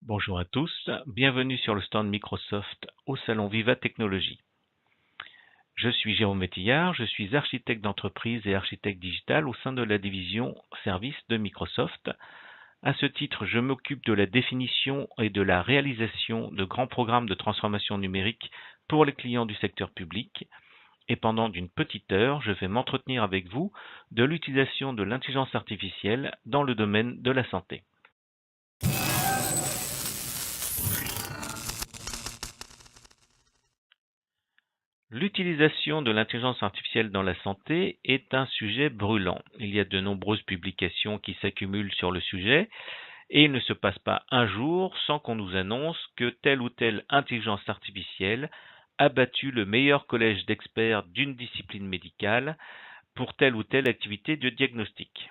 Bonjour à tous, bienvenue sur le stand Microsoft au salon Viva Technologies. Je suis Jérôme Métillard, je suis architecte d'entreprise et architecte digital au sein de la division services de Microsoft. À ce titre, je m'occupe de la définition et de la réalisation de grands programmes de transformation numérique pour les clients du secteur public. Et pendant d'une petite heure, je vais m'entretenir avec vous de l'utilisation de l'intelligence artificielle dans le domaine de la santé. L'utilisation de l'intelligence artificielle dans la santé est un sujet brûlant. Il y a de nombreuses publications qui s'accumulent sur le sujet et il ne se passe pas un jour sans qu'on nous annonce que telle ou telle intelligence artificielle a battu le meilleur collège d'experts d'une discipline médicale pour telle ou telle activité de diagnostic.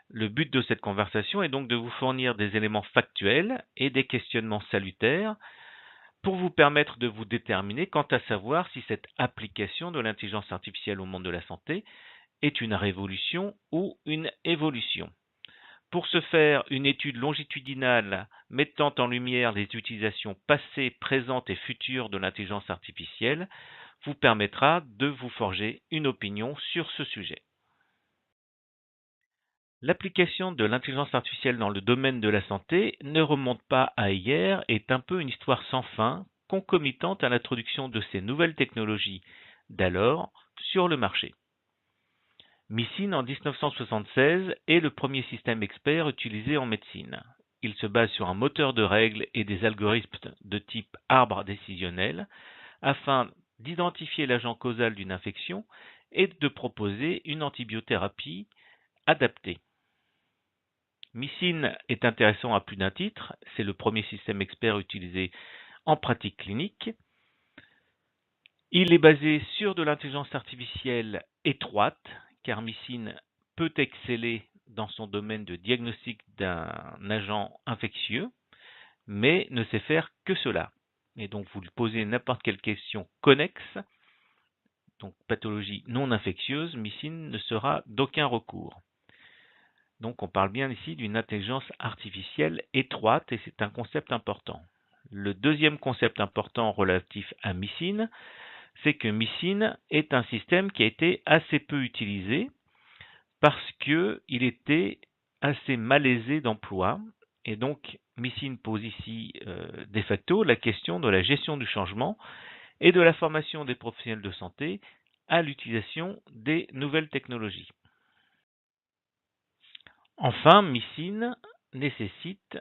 Le but de cette conversation est donc de vous fournir des éléments factuels et des questionnements salutaires pour vous permettre de vous déterminer quant à savoir si cette application de l'intelligence artificielle au monde de la santé est une révolution ou une évolution. Pour ce faire, une étude longitudinale mettant en lumière les utilisations passées, présentes et futures de l'intelligence artificielle vous permettra de vous forger une opinion sur ce sujet. L'application de l'intelligence artificielle dans le domaine de la santé ne remonte pas à hier et est un peu une histoire sans fin, concomitante à l'introduction de ces nouvelles technologies d'alors sur le marché. Mycin en 1976 est le premier système expert utilisé en médecine. Il se base sur un moteur de règles et des algorithmes de type arbre décisionnel afin d'identifier l'agent causal d'une infection et de proposer une antibiothérapie adaptée. Mycin est intéressant à plus d'un titre, c'est le premier système expert utilisé en pratique clinique. Il est basé sur de l'intelligence artificielle étroite, car Mycin peut exceller dans son domaine de diagnostic d'un agent infectieux, mais ne sait faire que cela. Et donc vous lui posez n'importe quelle question connexe, donc pathologie non infectieuse, Mycin ne sera d'aucun recours. Donc on parle bien ici d'une intelligence artificielle étroite et c'est un concept important. Le deuxième concept important relatif à Mycin, c'est que Mycin est un système qui a été assez peu utilisé parce qu'il était assez malaisé d'emploi. Et donc Mycin pose ici de facto la question de la gestion du changement et de la formation des professionnels de santé à l'utilisation des nouvelles technologies. Enfin, Mycin nécessite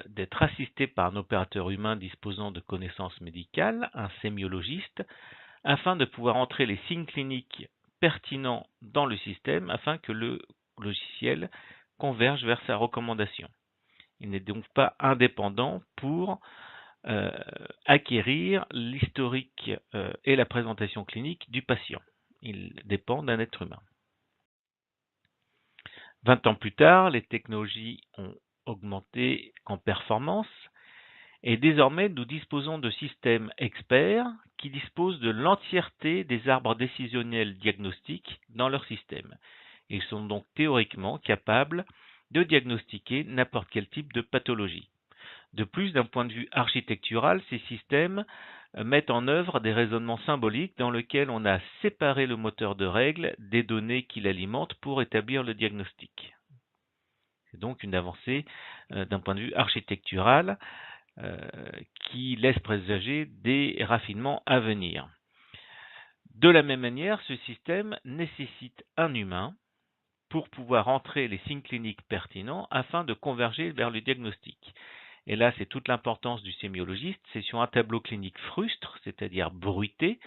d'être assisté par un opérateur humain disposant de connaissances médicales, un sémiologiste, afin de pouvoir entrer les signes cliniques pertinents dans le système afin que le logiciel converge vers sa recommandation. Il n'est donc pas indépendant pour acquérir l'historique et la présentation clinique du patient. Il dépend d'un être humain. 20 ans plus tard, les technologies ont augmenté en performance et désormais nous disposons de systèmes experts qui disposent de l'entièreté des arbres décisionnels diagnostiques dans leur système. Ils sont donc théoriquement capables de diagnostiquer n'importe quel type de pathologie. De plus, d'un point de vue architectural, ces systèmes mettent en œuvre des raisonnements symboliques dans lesquels on a séparé le moteur de règles des données qui l'alimentent pour établir le diagnostic. C'est donc une avancée d'un point de vue architectural qui laisse présager des raffinements à venir. De la même manière, ce système nécessite un humain pour pouvoir entrer les signes cliniques pertinents afin de converger vers le diagnostic. Et là, c'est toute l'importance du sémiologiste, c'est sur un tableau clinique frustre, c'est-à-dire bruité,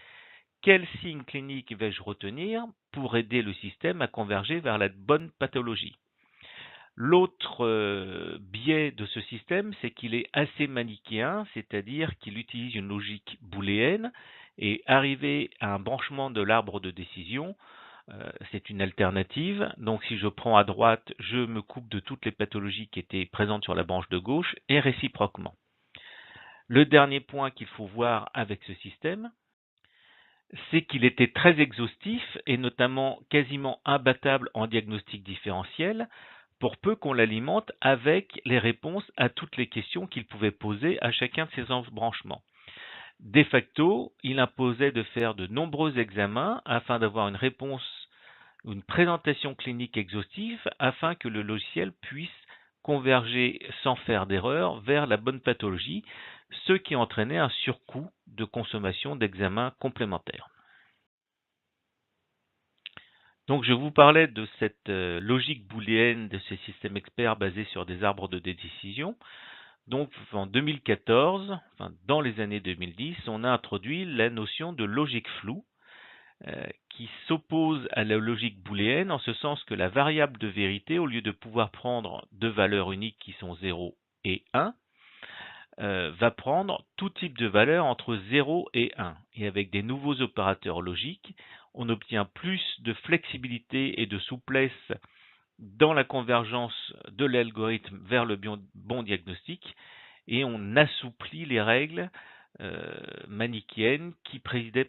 quel signe clinique vais-je retenir pour aider le système à converger vers la bonne pathologie. L'autre biais de ce système, c'est qu'il est assez manichéen, c'est-à-dire qu'il utilise une logique booléenne et arriver à un branchement de l'arbre de décision, c'est une alternative. Donc si je prends à droite, je me coupe de toutes les pathologies qui étaient présentes sur la branche de gauche et réciproquement. Le dernier point qu'il faut voir avec ce système, c'est qu'il était très exhaustif et notamment quasiment imbattable en diagnostic différentiel pour peu qu'on l'alimente avec les réponses à toutes les questions qu'il pouvait poser à chacun de ces embranchements. De facto, il imposait de faire de nombreux examens afin d'avoir une réponse, une présentation clinique exhaustive afin que le logiciel puisse converger sans faire d'erreur vers la bonne pathologie, ce qui entraînait un surcoût de consommation d'examens complémentaires. Donc je vous parlais de cette logique booléenne de ces systèmes experts basés sur des arbres de décision. Donc en 2014, enfin, dans les années 2010, on a introduit la notion de logique floue qui s'oppose à la logique booléenne en ce sens que la variable de vérité, au lieu de pouvoir prendre deux valeurs uniques qui sont 0 et 1, va prendre tout type de valeur entre 0 et 1. Et avec des nouveaux opérateurs logiques, on obtient plus de flexibilité et de souplesse dans la convergence de l'algorithme vers le bon diagnostic, et on assouplit les règles manichéennes qui présidaient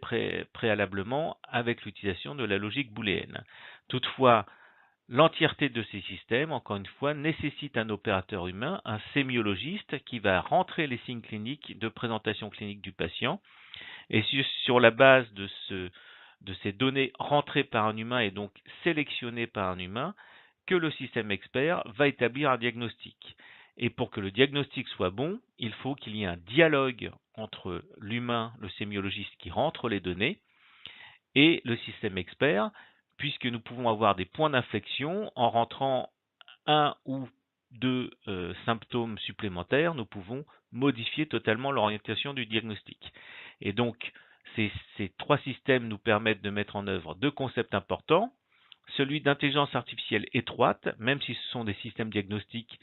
préalablement avec l'utilisation de la logique booléenne. Toutefois, l'entièreté de ces systèmes, encore une fois, nécessite un opérateur humain, un sémiologiste, qui va rentrer les signes cliniques de présentation clinique du patient, et sur la base de ces données rentrées par un humain et donc sélectionnées par un humain, que le système expert va établir un diagnostic. Et pour que le diagnostic soit bon, il faut qu'il y ait un dialogue entre l'humain, le sémiologiste qui rentre les données, et le système expert, puisque nous pouvons avoir des points d'inflexion en rentrant un ou deux symptômes supplémentaires, nous pouvons modifier totalement l'orientation du diagnostic. Et donc, ces trois systèmes nous permettent de mettre en œuvre deux concepts importants. Celui d'intelligence artificielle étroite, même si ce sont des systèmes diagnostiques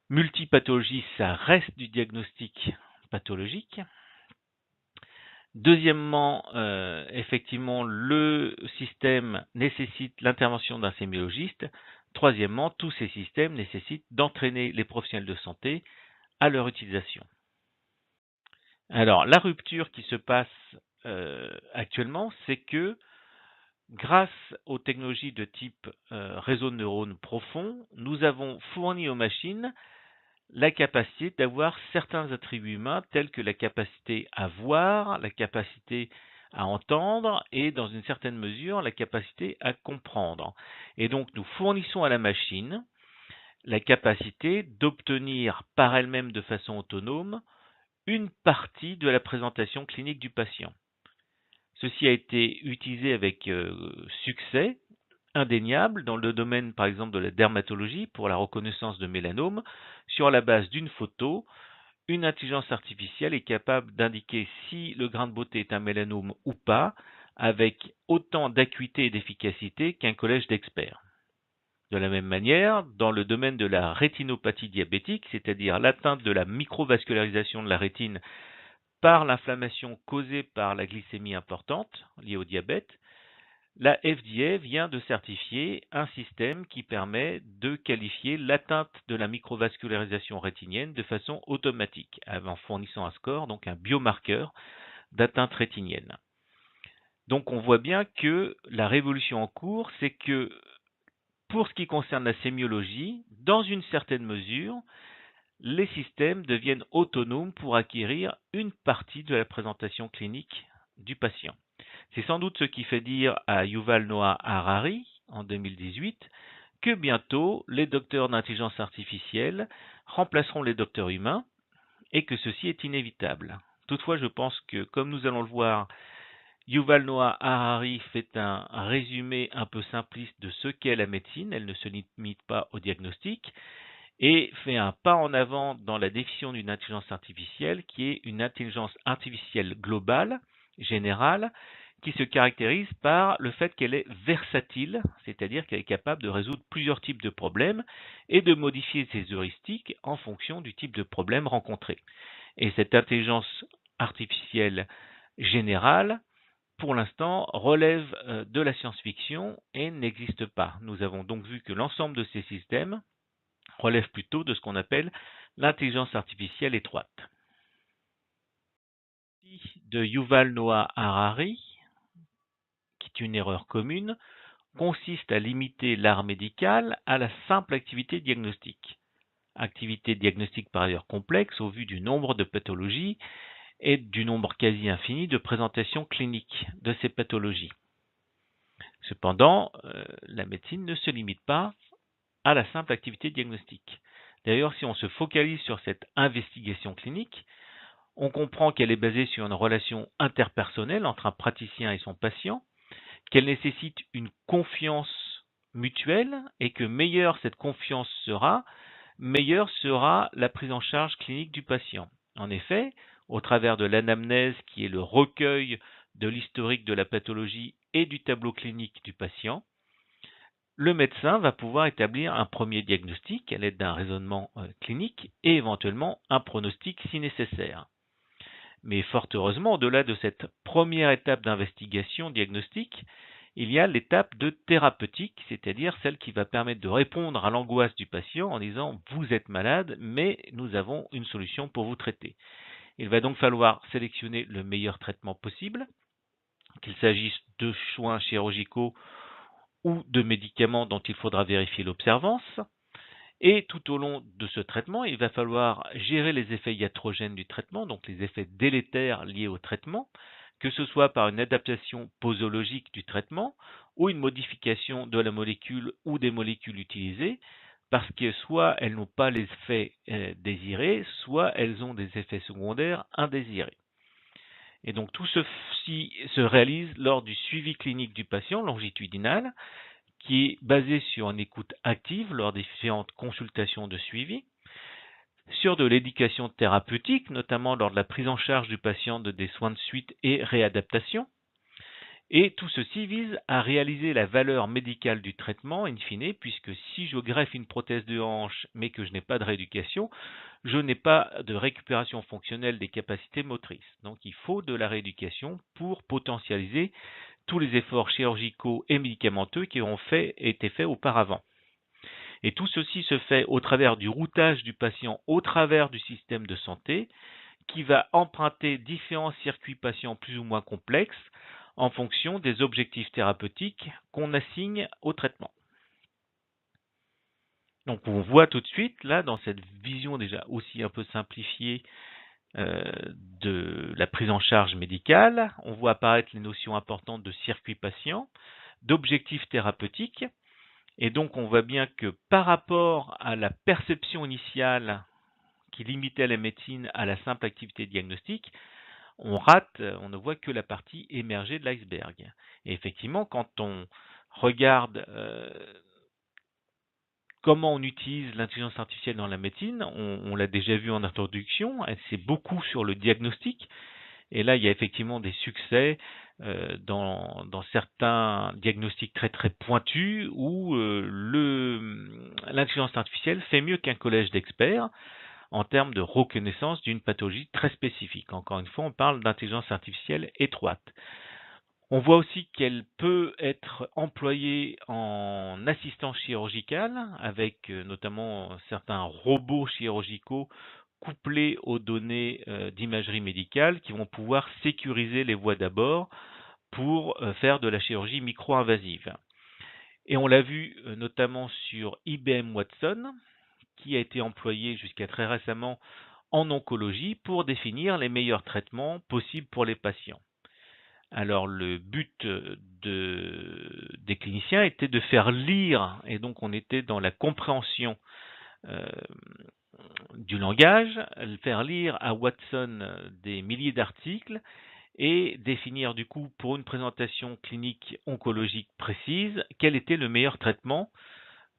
multipathologie, ça reste du diagnostic pathologique. Deuxièmement, effectivement, le système nécessite l'intervention d'un sémiologiste. Troisièmement, tous ces systèmes nécessitent d'entraîner les professionnels de santé à leur utilisation. Alors, la rupture qui se passe actuellement, c'est que grâce aux technologies de type réseau de neurones profond, nous avons fourni aux machines la capacité d'avoir certains attributs humains tels que la capacité à voir, la capacité à entendre et dans une certaine mesure la capacité à comprendre. Et donc nous fournissons à la machine la capacité d'obtenir par elle-même de façon autonome une partie de la présentation clinique du patient. Ceci a été utilisé avec succès indéniable dans le domaine par exemple de la dermatologie pour la reconnaissance de mélanome. Sur la base d'une photo, une intelligence artificielle est capable d'indiquer si le grain de beauté est un mélanome ou pas avec autant d'acuité et d'efficacité qu'un collège d'experts. De la même manière, dans le domaine de la rétinopathie diabétique, c'est-à-dire l'atteinte de la microvascularisation de la rétine par l'inflammation causée par la glycémie importante liée au diabète, la FDA vient de certifier un système qui permet de qualifier l'atteinte de la microvascularisation rétinienne de façon automatique, en fournissant un score, donc un biomarqueur d'atteinte rétinienne. Donc on voit bien que la révolution en cours, c'est que pour ce qui concerne la sémiologie, dans une certaine mesure, les systèmes deviennent autonomes pour acquérir une partie de la présentation clinique du patient. C'est sans doute ce qui fait dire à Yuval Noah Harari, en 2018, que bientôt les docteurs d'intelligence artificielle remplaceront les docteurs humains et que ceci est inévitable. Toutefois, je pense que, comme nous allons le voir, Yuval Noah Harari fait un résumé un peu simpliste de ce qu'est la médecine, elle ne se limite pas au diagnostic, et fait un pas en avant dans la définition d'une intelligence artificielle qui est une intelligence artificielle globale, générale, qui se caractérise par le fait qu'elle est versatile, c'est-à-dire qu'elle est capable de résoudre plusieurs types de problèmes et de modifier ses heuristiques en fonction du type de problème rencontré. Et cette intelligence artificielle générale, pour l'instant, relève de la science-fiction et n'existe pas. Nous avons donc vu que l'ensemble de ces systèmes relève plutôt de ce qu'on appelle l'intelligence artificielle étroite. De Yuval Noah Harari, qui est une erreur commune, consiste à limiter l'art médical à la simple activité diagnostique. Activité diagnostique par ailleurs complexe au vu du nombre de pathologies et du nombre quasi infini de présentations cliniques de ces pathologies. Cependant, la médecine ne se limite pas à la simple activité diagnostique. D'ailleurs, si on se focalise sur cette investigation clinique, on comprend qu'elle est basée sur une relation interpersonnelle entre un praticien et son patient, qu'elle nécessite une confiance mutuelle et que meilleure cette confiance sera, meilleure sera la prise en charge clinique du patient. En effet, au travers de l'anamnèse qui est le recueil de l'historique de la pathologie et du tableau clinique du patient, le médecin va pouvoir établir un premier diagnostic à l'aide d'un raisonnement clinique et éventuellement un pronostic si nécessaire. Mais fort heureusement, au-delà de cette première étape d'investigation diagnostique, il y a l'étape de thérapeutique, c'est-à-dire celle qui va permettre de répondre à l'angoisse du patient en disant « vous êtes malade, mais nous avons une solution pour vous traiter ». Il va donc falloir sélectionner le meilleur traitement possible, qu'il s'agisse de soins chirurgicaux ou de médicaments dont il faudra vérifier l'observance. Et tout au long de ce traitement, il va falloir gérer les effets iatrogènes du traitement, donc les effets délétères liés au traitement, que ce soit par une adaptation posologique du traitement ou une modification de la molécule ou des molécules utilisées, parce que soit elles n'ont pas les effets désirés, soit elles ont des effets secondaires indésirés. Et donc tout ceci se réalise lors du suivi clinique du patient longitudinal, qui est basé sur une écoute active lors des différentes consultations de suivi, sur de l'éducation thérapeutique, notamment lors de la prise en charge du patient de des soins de suite et réadaptation. Et tout ceci vise à réaliser la valeur médicale du traitement, in fine, puisque si je greffe une prothèse de hanche mais que je n'ai pas de rééducation, je n'ai pas de récupération fonctionnelle des capacités motrices. Donc il faut de la rééducation pour potentialiser tous les efforts chirurgicaux et médicamenteux qui ont été faits auparavant. Et tout ceci se fait au travers du routage du patient au travers du système de santé qui va emprunter différents circuits patients plus ou moins complexes en fonction des objectifs thérapeutiques qu'on assigne au traitement. Donc on voit tout de suite, là, dans cette vision déjà aussi un peu simplifiée de la prise en charge médicale, on voit apparaître les notions importantes de circuit patient, d'objectifs thérapeutiques, et donc on voit bien que par rapport à la perception initiale qui limitait la médecine à la simple activité diagnostique, on ne voit que la partie émergée de l'iceberg. Et effectivement, quand on regarde comment on utilise l'intelligence artificielle dans la médecine, on l'a déjà vu en introduction, c'est beaucoup sur le diagnostic. Et là, il y a effectivement des succès dans certains diagnostics très très pointus où l'intelligence artificielle fait mieux qu'un collège d'experts en termes de reconnaissance d'une pathologie très spécifique. Encore une fois, on parle d'intelligence artificielle étroite. On voit aussi qu'elle peut être employée en assistance chirurgicale avec notamment certains robots chirurgicaux couplés aux données d'imagerie médicale qui vont pouvoir sécuriser les voies d'abord pour faire de la chirurgie micro-invasive. Et on l'a vu notamment sur IBM Watson, qui a été employé jusqu'à très récemment en oncologie pour définir les meilleurs traitements possibles pour les patients. Alors le but des cliniciens était de faire lire, et donc on était dans la compréhension du langage, faire lire à Watson des milliers d'articles et définir du coup pour une présentation clinique oncologique précise quel était le meilleur traitement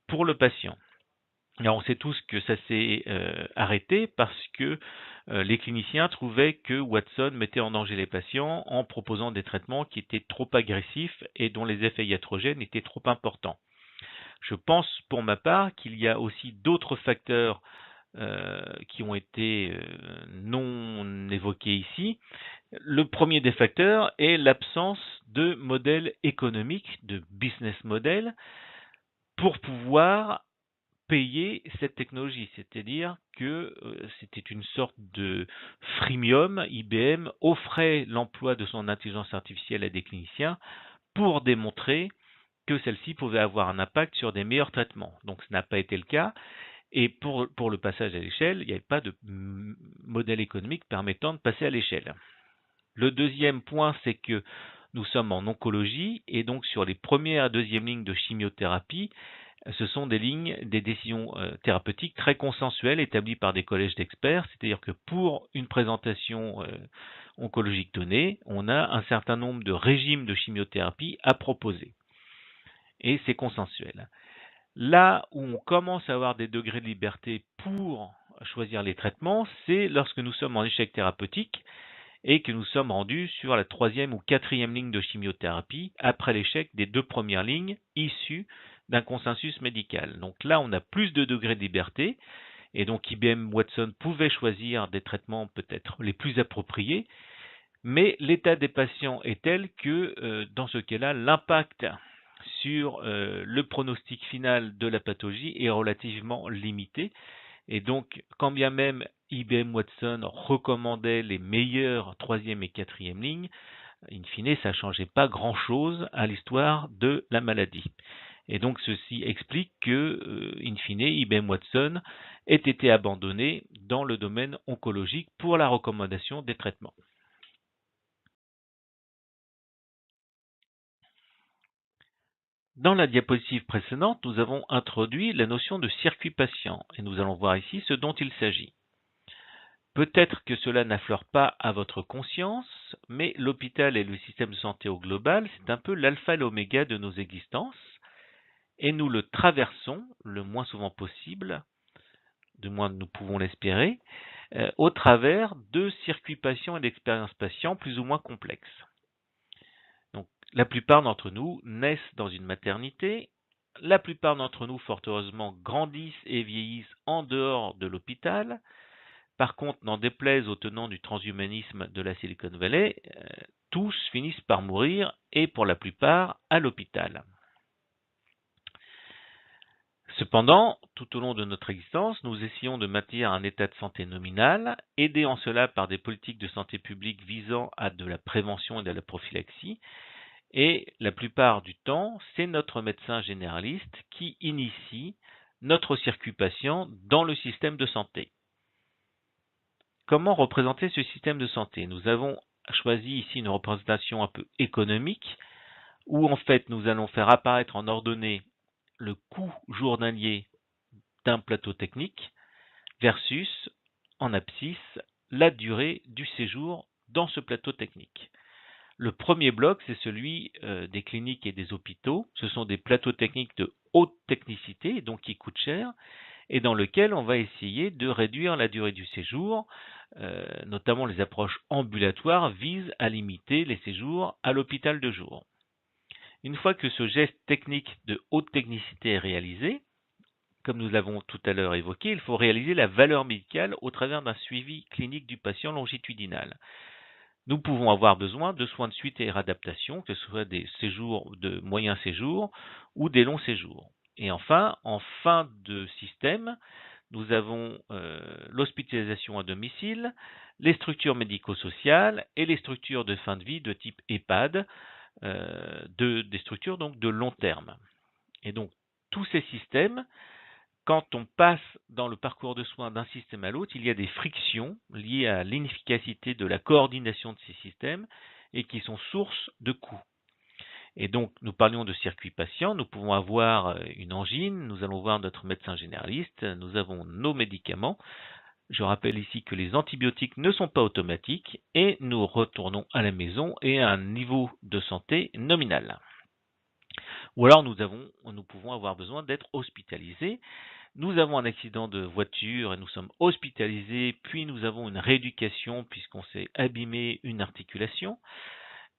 pour le patient. Alors on sait tous que ça s'est arrêté parce que les cliniciens trouvaient que Watson mettait en danger les patients en proposant des traitements qui étaient trop agressifs et dont les effets iatrogènes étaient trop importants. Je pense pour ma part qu'il y a aussi d'autres facteurs qui ont été non évoqués ici. Le premier des facteurs est l'absence de modèle économique, de business model, pour pouvoir payer cette technologie, c'est-à-dire que c'était une sorte de freemium. IBM offrait l'emploi de son intelligence artificielle à des cliniciens pour démontrer que celle-ci pouvait avoir un impact sur des meilleurs traitements. Donc ce n'a pas été le cas. Et pour le passage à l'échelle, il n'y avait pas de modèle économique permettant de passer à l'échelle. Le deuxième point, c'est que nous sommes en oncologie et donc sur les premières et deuxièmes lignes de chimiothérapie, ce sont des décisions thérapeutiques très consensuelles établies par des collèges d'experts, c'est-à-dire que pour une présentation oncologique donnée, on a un certain nombre de régimes de chimiothérapie à proposer. Et c'est consensuel. Là où on commence à avoir des degrés de liberté pour choisir les traitements, c'est lorsque nous sommes en échec thérapeutique et que nous sommes rendus sur la troisième ou quatrième ligne de chimiothérapie après l'échec des deux premières lignes issues d'un consensus médical. Donc là, on a plus de degrés de liberté et donc IBM Watson pouvait choisir des traitements peut-être les plus appropriés, mais l'état des patients est tel que dans ce cas-là, l'impact sur le pronostic final de la pathologie est relativement limité. Et donc, quand bien même IBM Watson recommandait les meilleures troisième et quatrième lignes, in fine, ça ne changeait pas grand-chose à l'histoire de la maladie. Et donc, ceci explique que, in fine, IBM Watson ait été abandonné dans le domaine oncologique pour la recommandation des traitements. Dans la diapositive précédente, nous avons introduit la notion de circuit patient et nous allons voir ici ce dont il s'agit. Peut-être que cela n'affleure pas à votre conscience, mais l'hôpital et le système de santé au global, c'est un peu l'alpha et l'oméga de nos existences et nous le traversons le moins souvent possible, du moins nous pouvons l'espérer, au travers de circuits patients et d'expériences patients plus ou moins complexes. Donc, la plupart d'entre nous naissent dans une maternité, la plupart d'entre nous, fort heureusement, grandissent et vieillissent en dehors de l'hôpital. Par contre, n'en déplaise aux tenants du transhumanisme de la Silicon Valley, tous finissent par mourir et pour la plupart à l'hôpital. Cependant, tout au long de notre existence, nous essayons de maintenir un état de santé nominal, aidés en cela par des politiques de santé publique visant à de la prévention et de la prophylaxie. Et la plupart du temps, c'est notre médecin généraliste qui initie notre circuit patient dans le système de santé. Comment représenter ce système de santé? Nous avons choisi ici une représentation un peu économique, où en fait nous allons faire apparaître en ordonnée le coût journalier d'un plateau technique versus en abscisse la durée du séjour dans ce plateau technique. Le premier bloc, c'est celui des cliniques et des hôpitaux. Ce sont des plateaux techniques de haute technicité, donc qui coûtent cher, et dans lequel on va essayer de réduire la durée du séjour, notamment les approches ambulatoires visent à limiter les séjours à l'hôpital de jour. Une fois que ce geste technique de haute technicité est réalisé, comme nous l'avons tout à l'heure évoqué, il faut réaliser la valeur médicale au travers d'un suivi clinique du patient longitudinal. Nous pouvons avoir besoin de soins de suite et réadaptation, que ce soit des séjours de moyen séjour ou des longs séjours. Et enfin, en fin de système, nous avons l'hospitalisation à domicile, les structures médico-sociales et les structures de fin de vie de type EHPAD, des structures donc de long terme. Et donc, tous ces systèmes, quand on passe dans le parcours de soins d'un système à l'autre, il y a des frictions liées à l'inefficacité de la coordination de ces systèmes et qui sont source de coûts. Et donc, nous parlions de circuit patient, nous pouvons avoir une angine, nous allons voir notre médecin généraliste, nous avons nos médicaments. Je rappelle ici que les antibiotiques ne sont pas automatiques et nous retournons à la maison et à un niveau de santé nominal. Ou alors nous pouvons avoir besoin d'être hospitalisés. Nous avons un accident de voiture et nous sommes hospitalisés, puis nous avons une rééducation puisqu'on s'est abîmé une articulation.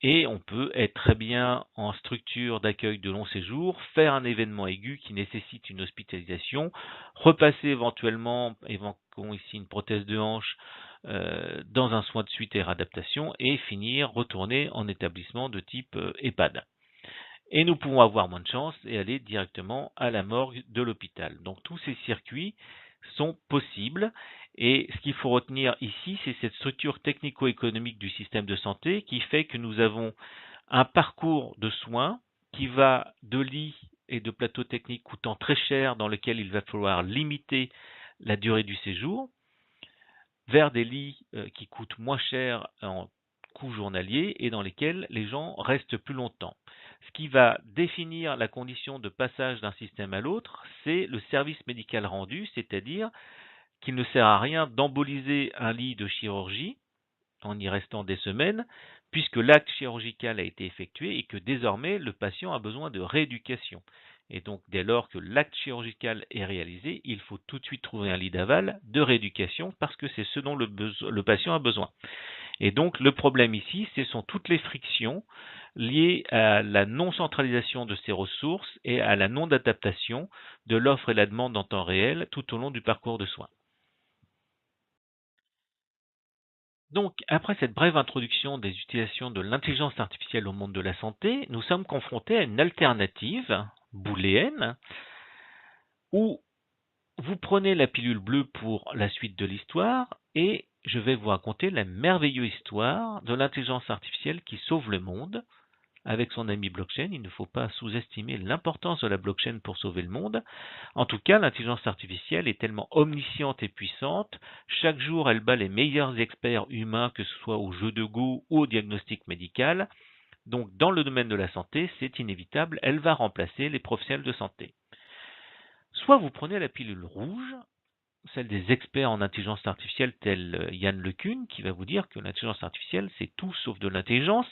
Et on peut être très bien en structure d'accueil de long séjour, faire un événement aigu qui nécessite une hospitalisation, repasser éventuellement, évoquons ici une prothèse de hanche, dans un soin de suite et réadaptation, et finir, retourner en établissement de type EHPAD. Et nous pouvons avoir moins de chance et aller directement à la morgue de l'hôpital. Donc tous ces circuits sont possibles. Et ce qu'il faut retenir ici, c'est cette structure technico-économique du système de santé qui fait que nous avons un parcours de soins qui va de lits et de plateaux techniques coûtant très cher, dans lesquels il va falloir limiter la durée du séjour, vers des lits qui coûtent moins cher en coût journalier et dans lesquels les gens restent plus longtemps. Ce qui va définir la condition de passage d'un système à l'autre, c'est le service médical rendu, c'est-à-dire qu'il ne sert à rien d'emboliser un lit de chirurgie en y restant des semaines, puisque l'acte chirurgical a été effectué et que désormais le patient a besoin de rééducation. Et donc dès lors que l'acte chirurgical est réalisé, il faut tout de suite trouver un lit d'aval de rééducation parce que c'est ce dont le patient a besoin. Et donc le problème ici, ce sont toutes les frictions liées à la non-centralisation de ces ressources et à la non-adaptation de l'offre et la demande en temps réel tout au long du parcours de soins. Donc, après cette brève introduction des utilisations de l'intelligence artificielle au monde de la santé, nous sommes confrontés à une alternative booléenne où vous prenez la pilule bleue pour la suite de l'histoire et je vais vous raconter la merveilleuse histoire de l'intelligence artificielle qui sauve le monde avec son ami blockchain. Il ne faut pas sous-estimer l'importance de la blockchain pour sauver le monde. En tout cas, l'intelligence artificielle est tellement omnisciente et puissante. Chaque jour, elle bat les meilleurs experts humains, que ce soit au jeu de Go ou au diagnostic médical. Donc, dans le domaine de la santé, c'est inévitable, elle va remplacer les professionnels de santé. Soit vous prenez la pilule rouge, celle des experts en intelligence artificielle tels Yann LeCun, qui va vous dire que l'intelligence artificielle, c'est tout sauf de l'intelligence,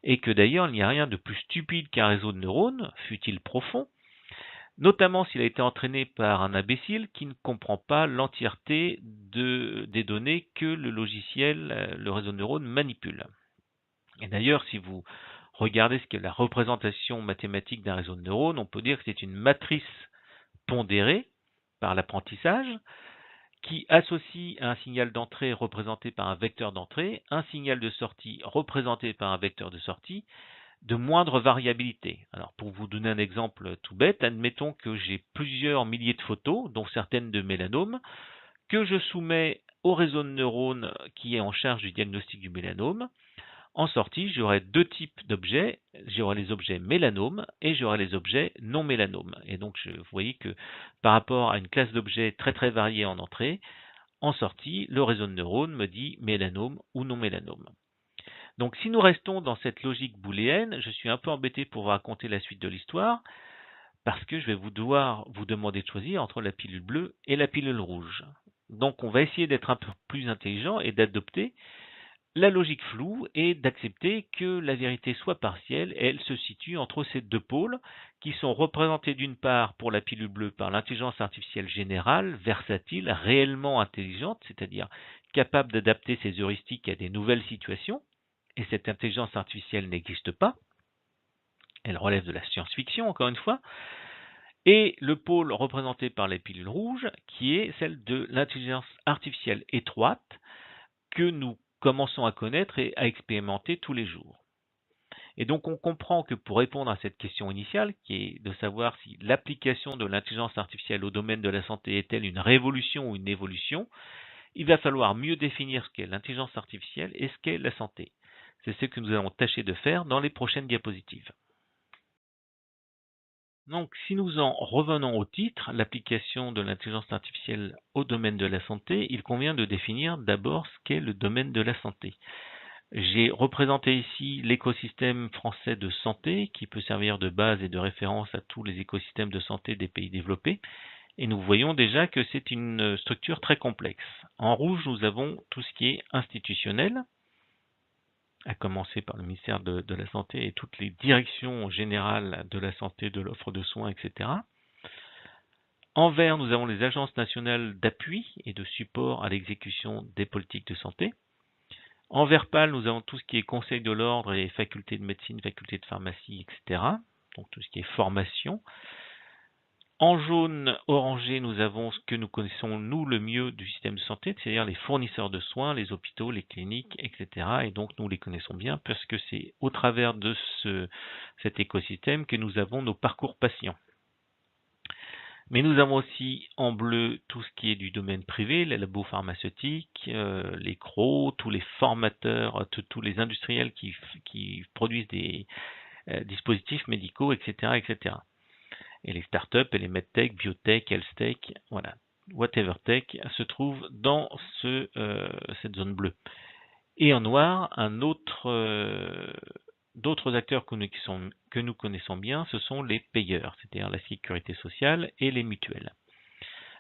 et que d'ailleurs, il n'y a rien de plus stupide qu'un réseau de neurones, fût-il profond, notamment s'il a été entraîné par un imbécile qui ne comprend pas l'entièreté des données que le logiciel, le réseau de neurones, manipule. Et d'ailleurs, si vous regardez ce qu'est la représentation mathématique d'un réseau de neurones, on peut dire que c'est une matrice pondérée par l'apprentissage, qui associe un signal d'entrée représenté par un vecteur d'entrée, un signal de sortie représenté par un vecteur de sortie, de moindre variabilité. Alors pour vous donner un exemple tout bête, admettons que j'ai plusieurs milliers de photos, dont certaines de mélanome, que je soumets au réseau de neurones qui est en charge du diagnostic du mélanome. En sortie, j'aurai deux types d'objets. J'aurai les objets mélanomes et j'aurai les objets non mélanomes. Et donc, vous voyez que par rapport à une classe d'objets très très variée en entrée, en sortie, le réseau de neurones me dit mélanome ou non mélanome. Donc, si nous restons dans cette logique booléenne, je suis un peu embêté pour vous raconter la suite de l'histoire, parce que je vais devoir vous demander de choisir entre la pilule bleue et la pilule rouge. Donc, on va essayer d'être un peu plus intelligent et d'adopter la logique floue et d'accepter que la vérité soit partielle et elle se situe entre ces deux pôles qui sont représentés d'une part pour la pilule bleue par l'intelligence artificielle générale, versatile, réellement intelligente, c'est-à-dire capable d'adapter ses heuristiques à des nouvelles situations, et cette intelligence artificielle n'existe pas, elle relève de la science-fiction encore une fois, et le pôle représenté par les pilules rouges qui est celle de l'intelligence artificielle étroite que nous commençons à connaître et à expérimenter tous les jours. Et donc on comprend que pour répondre à cette question initiale, qui est de savoir si l'application de l'intelligence artificielle au domaine de la santé est-elle une révolution ou une évolution, il va falloir mieux définir ce qu'est l'intelligence artificielle et ce qu'est la santé. C'est ce que nous allons tâcher de faire dans les prochaines diapositives. Donc, si nous en revenons au titre, l'application de l'intelligence artificielle au domaine de la santé, il convient de définir d'abord ce qu'est le domaine de la santé. J'ai représenté ici l'écosystème français de santé qui peut servir de base et de référence à tous les écosystèmes de santé des pays développés. Et nous voyons déjà que c'est une structure très complexe. En rouge, nous avons tout ce qui est institutionnel, à commencer par le ministère de la Santé et toutes les directions générales de la santé, de l'offre de soins, etc. En vert, nous avons les agences nationales d'appui et de support à l'exécution des politiques de santé. En vert pâle, nous avons tout ce qui est conseil de l'ordre et faculté de médecine, faculté de pharmacie, etc. Donc tout ce qui est formation. En jaune orangé, nous avons ce que nous connaissons, nous, le mieux du système de santé, c'est-à-dire les fournisseurs de soins, les hôpitaux, les cliniques, etc. Et donc, nous les connaissons bien parce que c'est au travers de cet écosystème que nous avons nos parcours patients. Mais nous avons aussi en bleu tout ce qui est du domaine privé, les labos pharmaceutiques, les CRO, tous les formateurs, tous les industriels qui produisent dispositifs médicaux, etc., etc. Et les startups et les medtech, biotech, healthtech, voilà, whatever tech se trouvent dans cette zone bleue. Et en noir, d'autres acteurs que nous connaissons bien, ce sont les payeurs, c'est-à-dire la sécurité sociale et les mutuelles.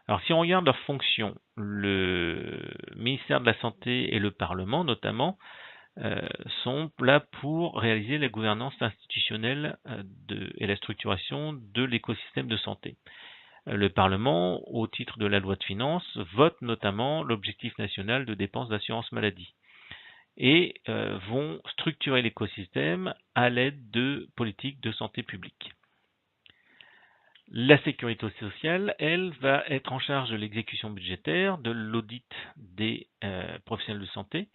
Alors si on regarde leurs fonctions, le ministère de la Santé et le Parlement notamment sont là pour réaliser la gouvernance institutionnelle et la structuration de l'écosystème de santé. Le Parlement, au titre de la loi de finances, vote notamment l'objectif national de dépenses d'assurance maladie et vont structurer l'écosystème à l'aide de politiques de santé publique. La sécurité sociale, elle, va être en charge de l'exécution budgétaire, de l'audit des professionnels de santé,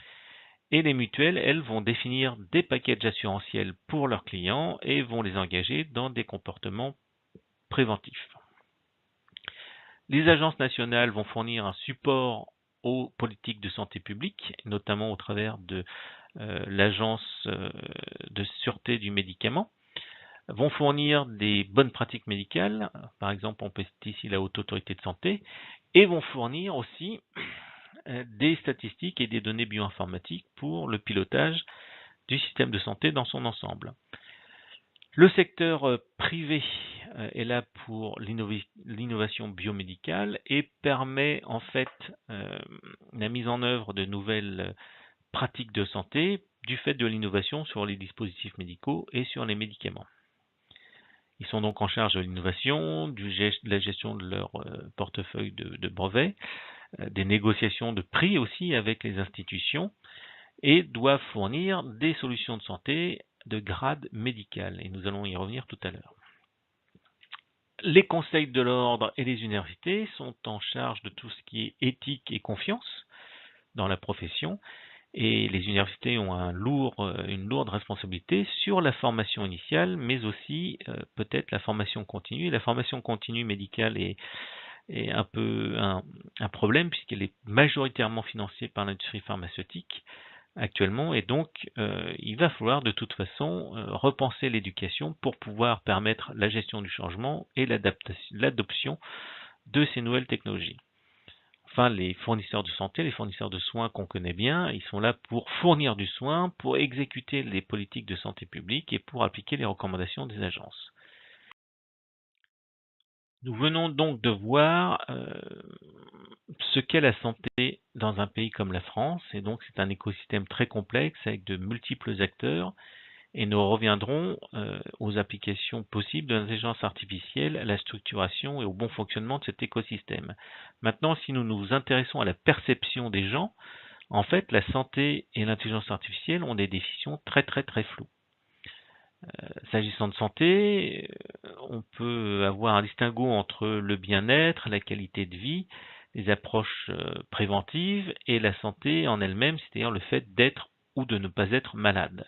et les mutuelles, elles, vont définir des packages assurantiels pour leurs clients et vont les engager dans des comportements préventifs. Les agences nationales vont fournir un support aux politiques de santé publique, notamment au travers de l'agence de sûreté du médicament, vont fournir des bonnes pratiques médicales, par exemple on peut citer ici la Haute Autorité de Santé, et vont fournir aussi des statistiques et des données bioinformatiques pour le pilotage du système de santé dans son ensemble. Le secteur privé est là pour l'innovation biomédicale et permet en fait la mise en œuvre de nouvelles pratiques de santé du fait de l'innovation sur les dispositifs médicaux et sur les médicaments. Ils sont donc en charge de l'innovation, de la gestion de leur portefeuille de brevets, des négociations de prix aussi avec les institutions et doivent fournir des solutions de santé de grade médical. Et nous allons y revenir tout à l'heure. Les conseils de l'ordre et les universités sont en charge de tout ce qui est éthique et confiance dans la profession. Et les universités ont une lourde responsabilité sur la formation initiale, mais aussi peut-être la formation continue. Et la formation continue médicale est un peu un problème puisqu'elle est majoritairement financée par l'industrie pharmaceutique actuellement. Et donc, il va falloir de toute façon repenser l'éducation pour pouvoir permettre la gestion du changement et l'adoption de ces nouvelles technologies. Enfin, les fournisseurs de santé, les fournisseurs de soins qu'on connaît bien, ils sont là pour fournir du soin, pour exécuter les politiques de santé publique et pour appliquer les recommandations des agences. Nous venons donc de voir ce qu'est la santé dans un pays comme la France, et donc c'est un écosystème très complexe avec de multiples acteurs, et nous reviendrons aux applications possibles de l'intelligence artificielle, à la structuration et au bon fonctionnement de cet écosystème. Maintenant, si nous nous intéressons à la perception des gens, en fait, la santé et l'intelligence artificielle ont des définitions très floues. S'agissant de santé, on peut avoir un distinguo entre le bien-être, la qualité de vie, les approches préventives et la santé en elle-même, c'est-à-dire le fait d'être ou de ne pas être malade,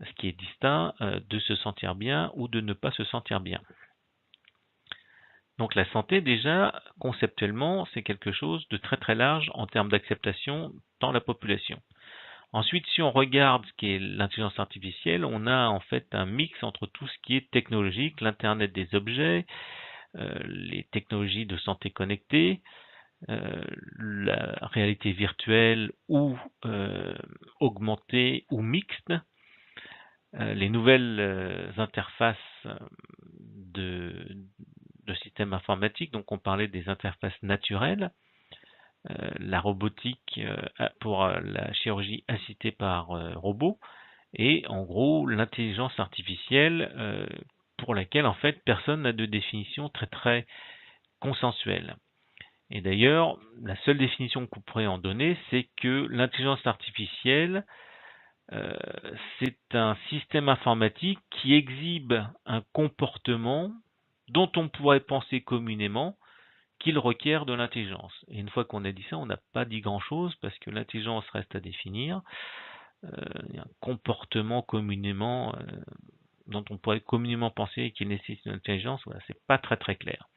ce qui est distinct de se sentir bien ou de ne pas se sentir bien. Donc la santé, déjà, conceptuellement, c'est quelque chose de très large en termes d'acceptation dans la population. Ensuite, si on regarde ce qu'est l'intelligence artificielle, on a en fait un mix entre tout ce qui est technologique, l'Internet des objets, les technologies de santé connectée, la réalité virtuelle ou augmentée ou mixte, les nouvelles interfaces de systèmes informatiques, donc on parlait des interfaces naturelles, la robotique pour la chirurgie assistée par robot, et en gros l'intelligence artificielle pour laquelle en fait personne n'a de définition très consensuelle. Et d'ailleurs, la seule définition qu'on pourrait en donner, c'est que l'intelligence artificielle c'est un système informatique qui exhibe un comportement dont on pourrait penser communément qu'il requiert de l'intelligence. Et une fois qu'on a dit ça, on n'a pas dit grand-chose parce que l'intelligence reste à définir. Il y a un comportement communément dont on pourrait communément penser qu'il nécessite une intelligence, voilà, c'est pas très clair.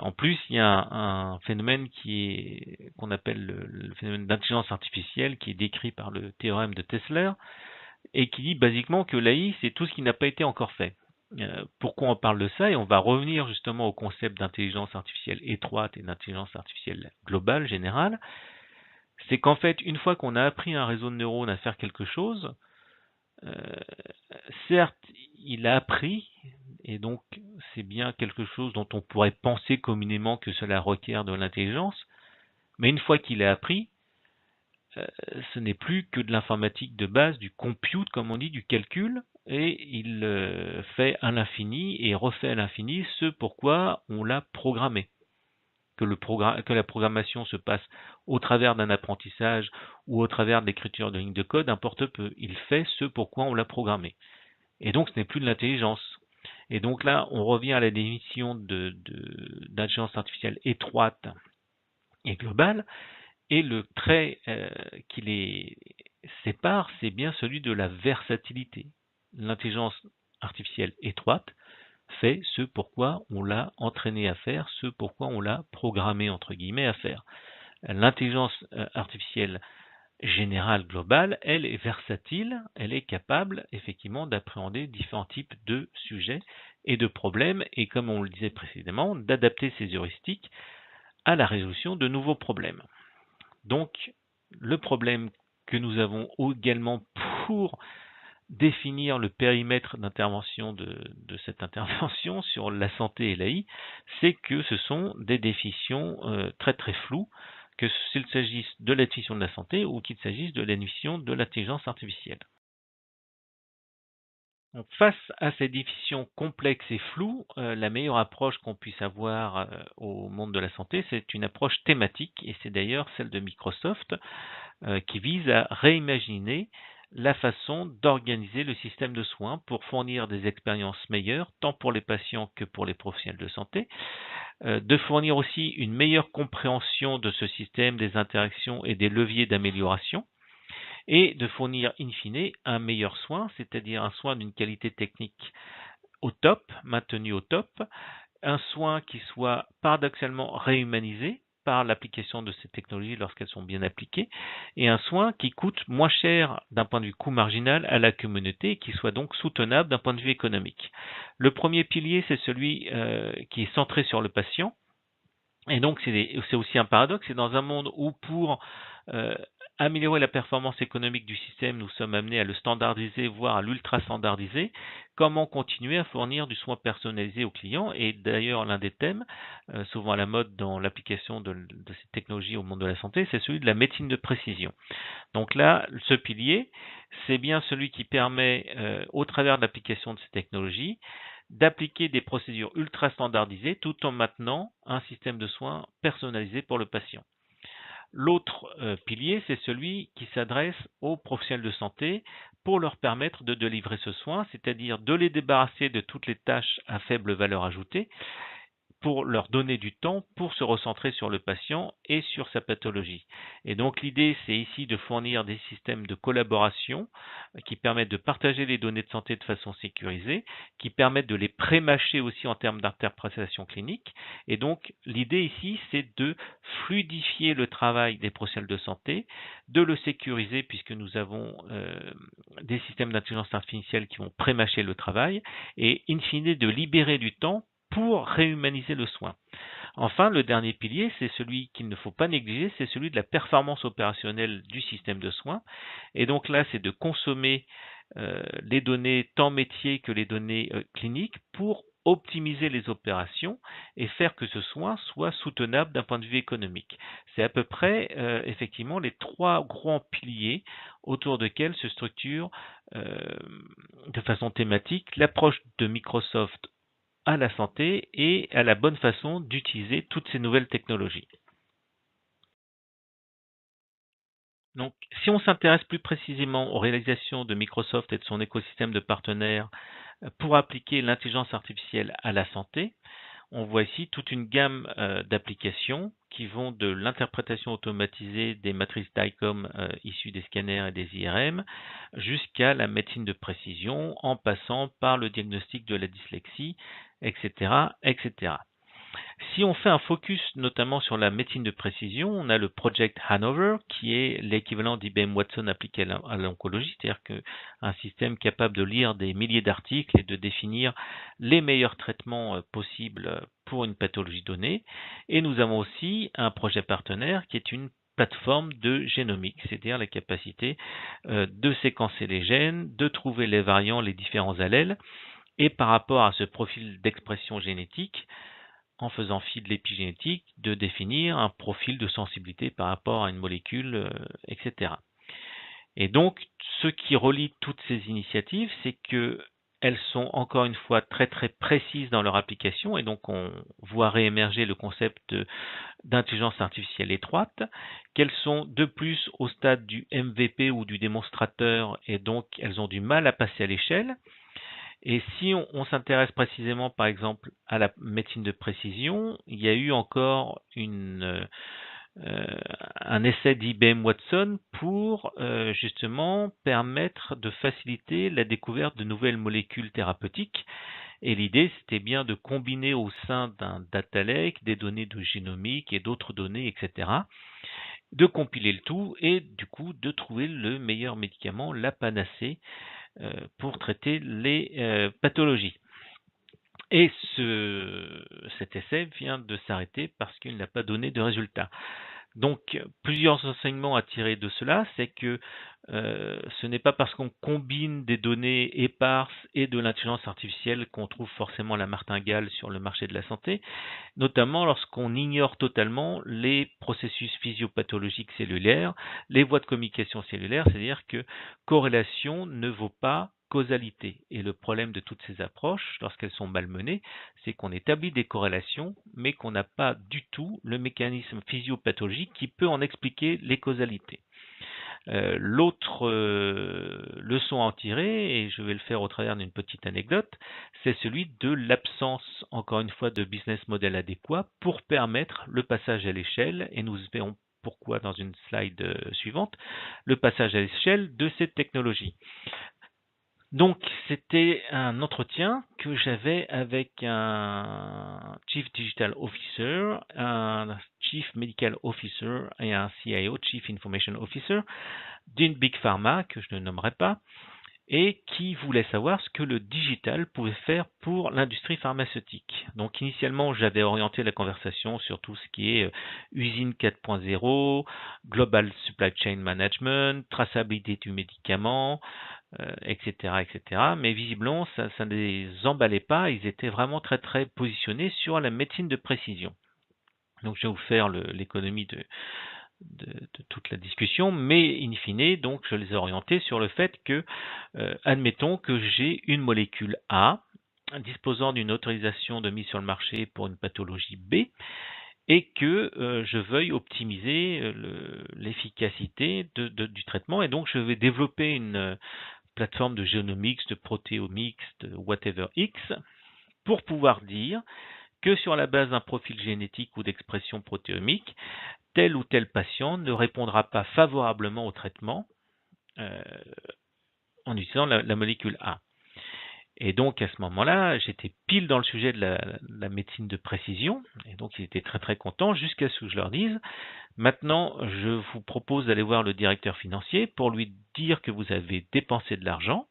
En plus, il y a un phénomène qu'on appelle le phénomène d'intelligence artificielle qui est décrit par le théorème de Tesler, et qui dit basiquement que l'AI, c'est tout ce qui n'a pas été encore fait. Pourquoi on parle de ça? Et on va revenir justement au concept d'intelligence artificielle étroite et d'intelligence artificielle globale, générale. C'est qu'en fait, une fois qu'on a appris à un réseau de neurones à faire quelque chose, certes, il a appris, et donc c'est bien quelque chose dont on pourrait penser communément que cela requiert de l'intelligence, mais une fois qu'il a appris, ce n'est plus que de l'informatique de base, du compute, comme on dit, du calcul, et il fait à l'infini et refait à l'infini ce pourquoi on l'a programmé. Que la programmation se passe au travers d'un apprentissage ou au travers de l'écriture de lignes de code, importe peu. Il fait ce pourquoi on l'a programmé. Et donc, ce n'est plus de l'intelligence. Et donc là, on revient à la définition d'intelligence artificielle étroite et globale. Et le trait qui les sépare, c'est bien celui de la versatilité. L'intelligence artificielle étroite fait ce pourquoi on l'a entraîné à faire, ce pourquoi on l'a programmé entre guillemets à faire. L'intelligence artificielle générale globale, elle est versatile, elle est capable effectivement d'appréhender différents types de sujets et de problèmes et comme on le disait précédemment, d'adapter ses heuristiques à la résolution de nouveaux problèmes. Donc le problème que nous avons également pour définir le périmètre d'intervention de cette intervention sur la santé et l'AI, c'est que ce sont des définitions très très floues, que s'il s'agisse de la définition de la santé ou qu'il s'agisse de la définition de l'intelligence artificielle. Donc, face à ces définitions complexes et floues, la meilleure approche qu'on puisse avoir au monde de la santé, c'est une approche thématique, et c'est d'ailleurs celle de Microsoft, qui vise à réimaginer la façon d'organiser le système de soins pour fournir des expériences meilleures, tant pour les patients que pour les professionnels de santé, de fournir aussi une meilleure compréhension de ce système, des interactions et des leviers d'amélioration, et de fournir in fine un meilleur soin, c'est-à-dire un soin d'une qualité technique au top, maintenu au top, un soin qui soit paradoxalement réhumanisé par l'application de ces technologies lorsqu'elles sont bien appliquées, et un soin qui coûte moins cher d'un point de vue coût marginal à la communauté et qui soit donc soutenable d'un point de vue économique. Le premier pilier, c'est celui qui est centré sur le patient, et donc c'est aussi un paradoxe, c'est dans un monde où pour améliorer la performance économique du système, nous sommes amenés à le standardiser, voire à l'ultra standardiser. Comment continuer à fournir du soin personnalisé aux clients? Et d'ailleurs, l'un des thèmes, souvent à la mode dans l'application de ces technologies au monde de la santé, c'est celui de la médecine de précision. Donc là, ce pilier, c'est bien celui qui permet, au travers de l'application de ces technologies, d'appliquer des procédures ultra standardisées tout en maintenant un système de soins personnalisé pour le patient. L'autre pilier, c'est celui qui s'adresse aux professionnels de santé pour leur permettre de délivrer ce soin, c'est-à-dire de les débarrasser de toutes les tâches à faible valeur ajoutée pour leur donner du temps pour se recentrer sur le patient et sur sa pathologie. Et donc l'idée, c'est ici de fournir des systèmes de collaboration qui permettent de partager les données de santé de façon sécurisée, qui permettent de les pré-mâcher aussi en termes d'interprétation clinique. Et donc l'idée ici, c'est de fluidifier le travail des professionnels de santé, de le sécuriser puisque nous avons des systèmes d'intelligence artificielle qui vont pré-mâcher le travail et in fine de libérer du temps pour réhumaniser le soin. Enfin, le dernier pilier, c'est celui qu'il ne faut pas négliger, c'est celui de la performance opérationnelle du système de soins. Et donc là, c'est de consommer les données tant métiers que les données cliniques pour optimiser les opérations et faire que ce soin soit soutenable d'un point de vue économique. C'est à peu près effectivement les trois grands piliers autour desquels se structure de façon thématique l'approche de Microsoft à la santé et à la bonne façon d'utiliser toutes ces nouvelles technologies. Donc, si on s'intéresse plus précisément aux réalisations de Microsoft et de son écosystème de partenaires pour appliquer l'intelligence artificielle à la santé, on voit ici toute une gamme d'applications qui vont de l'interprétation automatisée des matrices DICOM issues des scanners et des IRM jusqu'à la médecine de précision en passant par le diagnostic de la dyslexie, etc., etc. Si on fait un focus notamment sur la médecine de précision, on a le Project Hanover qui est l'équivalent d'IBM Watson appliqué à l'oncologie, c'est-à-dire un système capable de lire des milliers d'articles et de définir les meilleurs traitements possibles pour une pathologie donnée. Et nous avons aussi un projet partenaire qui est une plateforme de génomique, c'est-à-dire la capacité de séquencer les gènes, de trouver les variants, les différents allèles, et par rapport à ce profil d'expression génétique, en faisant fi de l'épigénétique, de définir un profil de sensibilité par rapport à une molécule, etc. Et donc, ce qui relie toutes ces initiatives, c'est qu'elles sont encore une fois très très précises dans leur application, et donc on voit réémerger le concept d'intelligence artificielle étroite, qu'elles sont de plus au stade du MVP ou du démonstrateur, et donc elles ont du mal à passer à l'échelle. Et si on s'intéresse précisément, par exemple, à la médecine de précision, il y a eu encore un essai d'IBM Watson pour justement permettre de faciliter la découverte de nouvelles molécules thérapeutiques. Et l'idée, c'était bien de combiner au sein d'un data lake des données de génomique et d'autres données, etc., de compiler le tout et du coup de trouver le meilleur médicament, la panacée, pour traiter les pathologies. Et cet essai vient de s'arrêter parce qu'il n'a pas donné de résultat. Donc, plusieurs enseignements à tirer de cela, c'est que ce n'est pas parce qu'on combine des données éparses et de l'intelligence artificielle qu'on trouve forcément la martingale sur le marché de la santé, notamment lorsqu'on ignore totalement les processus physiopathologiques cellulaires, les voies de communication cellulaire, c'est-à-dire que corrélation ne vaut pas causalité. Et le problème de toutes ces approches, lorsqu'elles sont malmenées, c'est qu'on établit des corrélations, mais qu'on n'a pas du tout le mécanisme physiopathologique qui peut en expliquer les causalités. L'autre leçon à en tirer, et je vais le faire au travers d'une petite anecdote, c'est celui de l'absence, encore une fois, de business model adéquat pour permettre le passage à l'échelle, et nous verrons pourquoi dans une slide suivante, le passage à l'échelle de cette technologie. Donc, c'était un entretien que j'avais avec un Chief Digital Officer, un Chief Medical Officer et un CIO, Chief Information Officer, d'une Big Pharma, que je ne nommerai pas, et qui voulait savoir ce que le digital pouvait faire pour l'industrie pharmaceutique. Donc initialement, j'avais orienté la conversation sur tout ce qui est usine 4.0, global supply chain management, traçabilité du médicament, etc., etc. Mais visiblement, ça ne les emballait pas. Ils étaient vraiment très très positionnés sur la médecine de précision. Donc je vais vous faire l'économie de toute la discussion, mais in fine, donc je les ai orientés sur le fait que, admettons que j'ai une molécule A disposant d'une autorisation de mise sur le marché pour une pathologie B, et que je veuille optimiser l'efficacité du traitement, et donc je vais développer une plateforme de génomics, de protéomics, de whatever X, pour pouvoir dire que sur la base d'un profil génétique ou d'expression protéomique, tel ou tel patient ne répondra pas favorablement au traitement en utilisant la molécule A. Et donc à ce moment-là, j'étais pile dans le sujet de la médecine de précision, et donc ils étaient très très contents jusqu'à ce que je leur dise, maintenant je vous propose d'aller voir le directeur financier pour lui dire que vous avez dépensé de l'argent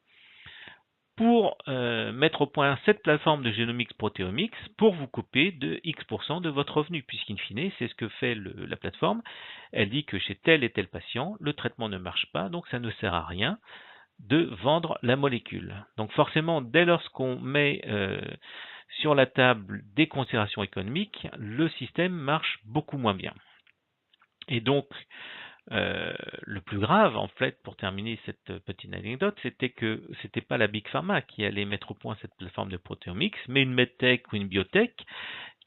pour mettre au point cette plateforme de Genomics Proteomics pour vous couper de X% de votre revenu, puisqu'in fine, c'est ce que fait la plateforme. Elle dit que chez tel et tel patient, le traitement ne marche pas, donc ça ne sert à rien de vendre la molécule. Donc forcément, dès lors qu'on met sur la table des considérations économiques, le système marche beaucoup moins bien. Et donc, le plus grave, en fait, pour terminer cette petite anecdote, c'était que c'était pas la Big Pharma qui allait mettre au point cette plateforme de protéomics, mais une medtech ou une biotech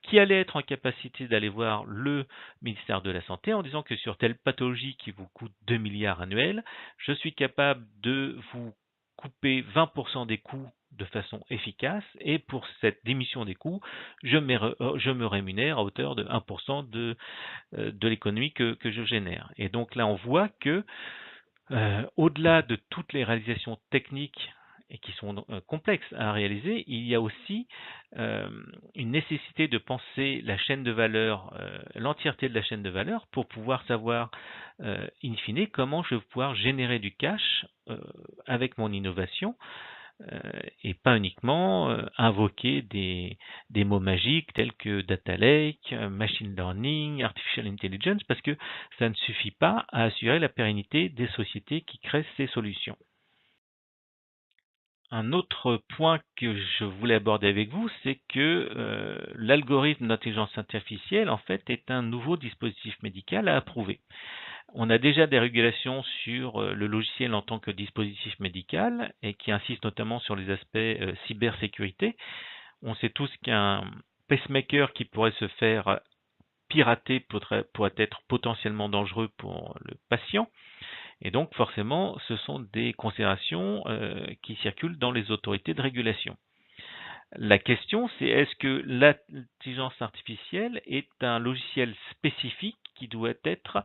qui allait être en capacité d'aller voir le ministère de la Santé en disant que sur telle pathologie qui vous coûte 2 milliards annuels, je suis capable de vous couper 20% des coûts de façon efficace, et pour cette diminution des coûts, je me rémunère à hauteur de 1% de l'économie que je génère. Et donc là, on voit que au-delà de toutes les réalisations techniques et qui sont complexes à réaliser, il y a aussi une nécessité de penser la chaîne de valeur, l'entièreté de la chaîne de valeur pour pouvoir savoir in fine comment je vais pouvoir générer du cash avec mon innovation et pas uniquement invoquer des mots magiques tels que data lake, machine learning, artificial intelligence, parce que ça ne suffit pas à assurer la pérennité des sociétés qui créent ces solutions. Un autre point que je voulais aborder avec vous, c'est que l'algorithme d'intelligence artificielle, en fait, est un nouveau dispositif médical à approuver. On a déjà des régulations sur le logiciel en tant que dispositif médical et qui insistent notamment sur les aspects cybersécurité. On sait tous qu'un pacemaker qui pourrait se faire pirater pourrait être potentiellement dangereux pour le patient. Et donc forcément, ce sont des considérations qui circulent dans les autorités de régulation. La question, c'est est-ce que l'intelligence artificielle est un logiciel spécifique qui doit être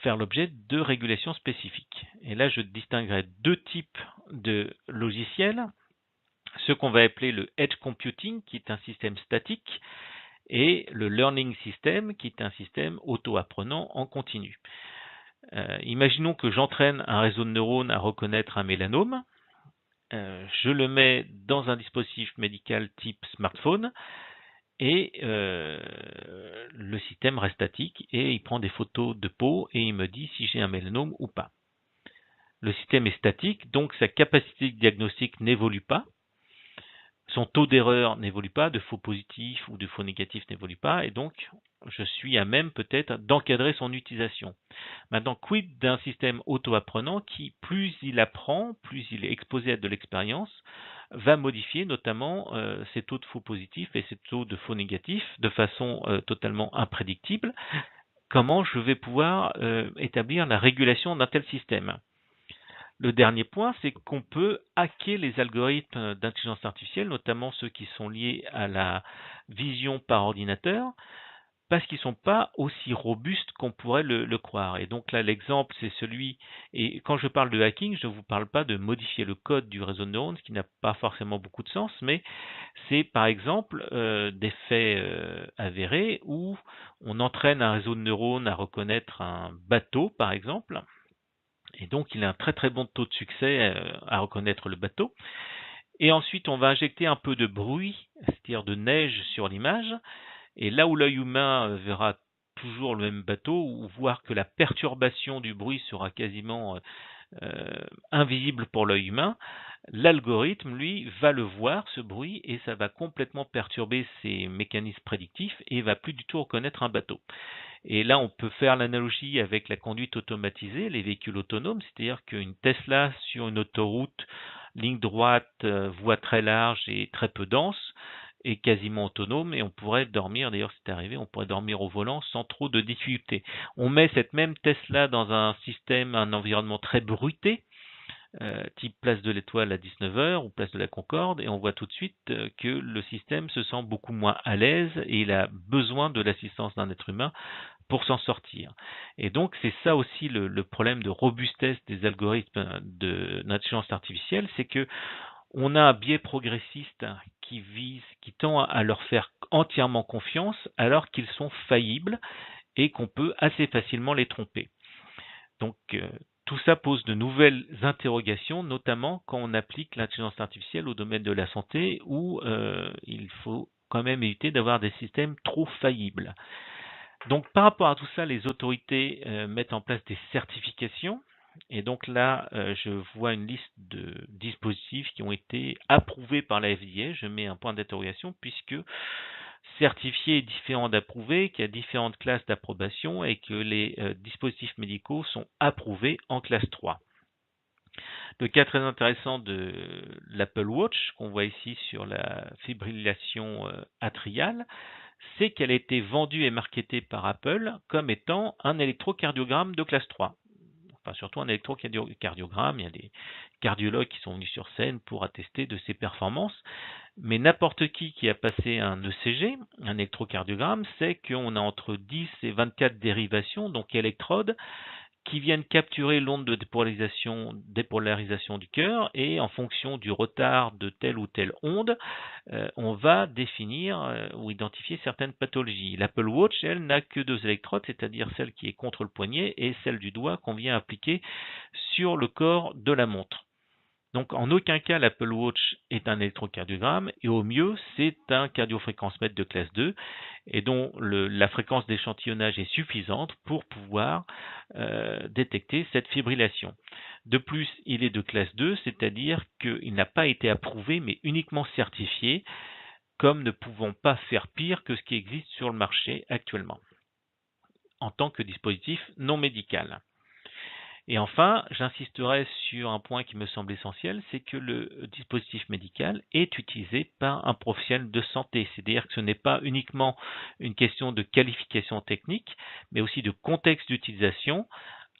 faire l'objet de régulations spécifiques. Et là, je distinguerai deux types de logiciels. Ce qu'on va appeler le edge computing, qui est un système statique, et le learning system, qui est un système auto-apprenant en continu. Imaginons que j'entraîne un réseau de neurones à reconnaître un mélanome. Je le mets dans un dispositif médical type smartphone et le système reste statique et il prend des photos de peau et il me dit si j'ai un mélanome ou pas. Le système est statique, donc sa capacité de diagnostic n'évolue pas. Son taux d'erreur n'évolue pas, de faux positifs ou de faux négatifs n'évolue pas, et donc je suis à même peut-être d'encadrer son utilisation. Maintenant, quid d'un système auto-apprenant qui, plus il apprend, plus il est exposé à de l'expérience, va modifier notamment ses taux de faux positifs et ses taux de faux négatifs de façon totalement imprédictible. Comment je vais pouvoir établir la régulation d'un tel système? Le dernier point, c'est qu'on peut hacker les algorithmes d'intelligence artificielle, notamment ceux qui sont liés à la vision par ordinateur, parce qu'ils ne sont pas aussi robustes qu'on pourrait le croire. Et donc là, l'exemple, c'est celui, et quand je parle de hacking, je ne vous parle pas de modifier le code du réseau de neurones, ce qui n'a pas forcément beaucoup de sens, mais c'est par exemple des faits avérés où on entraîne un réseau de neurones à reconnaître un bateau, par exemple, et donc il a un très très bon taux de succès à reconnaître le bateau. Et ensuite, on va injecter un peu de bruit, c'est-à-dire de neige sur l'image, et là où l'œil humain verra toujours le même bateau, ou voir que la perturbation du bruit sera quasiment invisible pour l'œil humain, l'algorithme, lui, va le voir, ce bruit, et ça va complètement perturber ses mécanismes prédictifs, et va plus du tout reconnaître un bateau. Et là, on peut faire l'analogie avec la conduite automatisée, les véhicules autonomes, c'est-à-dire qu'une Tesla sur une autoroute, ligne droite, voie très large et très peu dense, est quasiment autonome et on pourrait dormir, d'ailleurs c'est arrivé, on pourrait dormir au volant sans trop de difficultés. On met cette même Tesla dans un système, un environnement très bruité, type place de l'Étoile à 19h ou place de la Concorde, et on voit tout de suite que le système se sent beaucoup moins à l'aise et il a besoin de l'assistance d'un être humain pour s'en sortir. Et donc c'est ça aussi le problème de robustesse des algorithmes d'intelligence artificielle, c'est que on a un biais progressiste qui tend à leur faire entièrement confiance alors qu'ils sont faillibles et qu'on peut assez facilement les tromper. Donc tout ça pose de nouvelles interrogations, notamment quand on applique l'intelligence artificielle au domaine de la santé où il faut quand même éviter d'avoir des systèmes trop faillibles. Donc par rapport à tout ça, les autorités mettent en place des certifications. Et donc là, je vois une liste de dispositifs qui ont été approuvés par la FDA. Je mets un point d'interrogation puisque certifié est différent d'approuvé, qu'il y a différentes classes d'approbation et que les dispositifs médicaux sont approuvés en classe 3. Le cas très intéressant de l'Apple Watch, qu'on voit ici sur la fibrillation atriale, c'est qu'elle a été vendue et marketée par Apple comme étant un électrocardiogramme de classe 3. Enfin, surtout un électrocardiogramme, il y a des cardiologues qui sont venus sur scène pour attester de ses performances, mais n'importe qui a passé un ECG, un électrocardiogramme, sait qu'on a entre 10 et 24 dérivations, donc électrodes, qui viennent capturer l'onde de dépolarisation du cœur, et en fonction du retard de telle ou telle onde, on va définir ou identifier certaines pathologies. L'Apple Watch, elle, n'a que 2 électrodes, c'est-à-dire celle qui est contre le poignet et celle du doigt qu'on vient appliquer sur le corps de la montre. Donc en aucun cas l'Apple Watch est un électrocardiogramme, et au mieux c'est un cardiofréquencemètre de classe 2 et dont la fréquence d'échantillonnage est suffisante pour pouvoir détecter cette fibrillation. De plus, il est de classe 2, c'est-à-dire qu'il n'a pas été approuvé mais uniquement certifié, comme ne pouvant pas faire pire que ce qui existe sur le marché actuellement en tant que dispositif non médical. Et enfin, j'insisterai sur un point qui me semble essentiel, c'est que le dispositif médical est utilisé par un professionnel de santé. C'est-à-dire que ce n'est pas uniquement une question de qualification technique, mais aussi de contexte d'utilisation.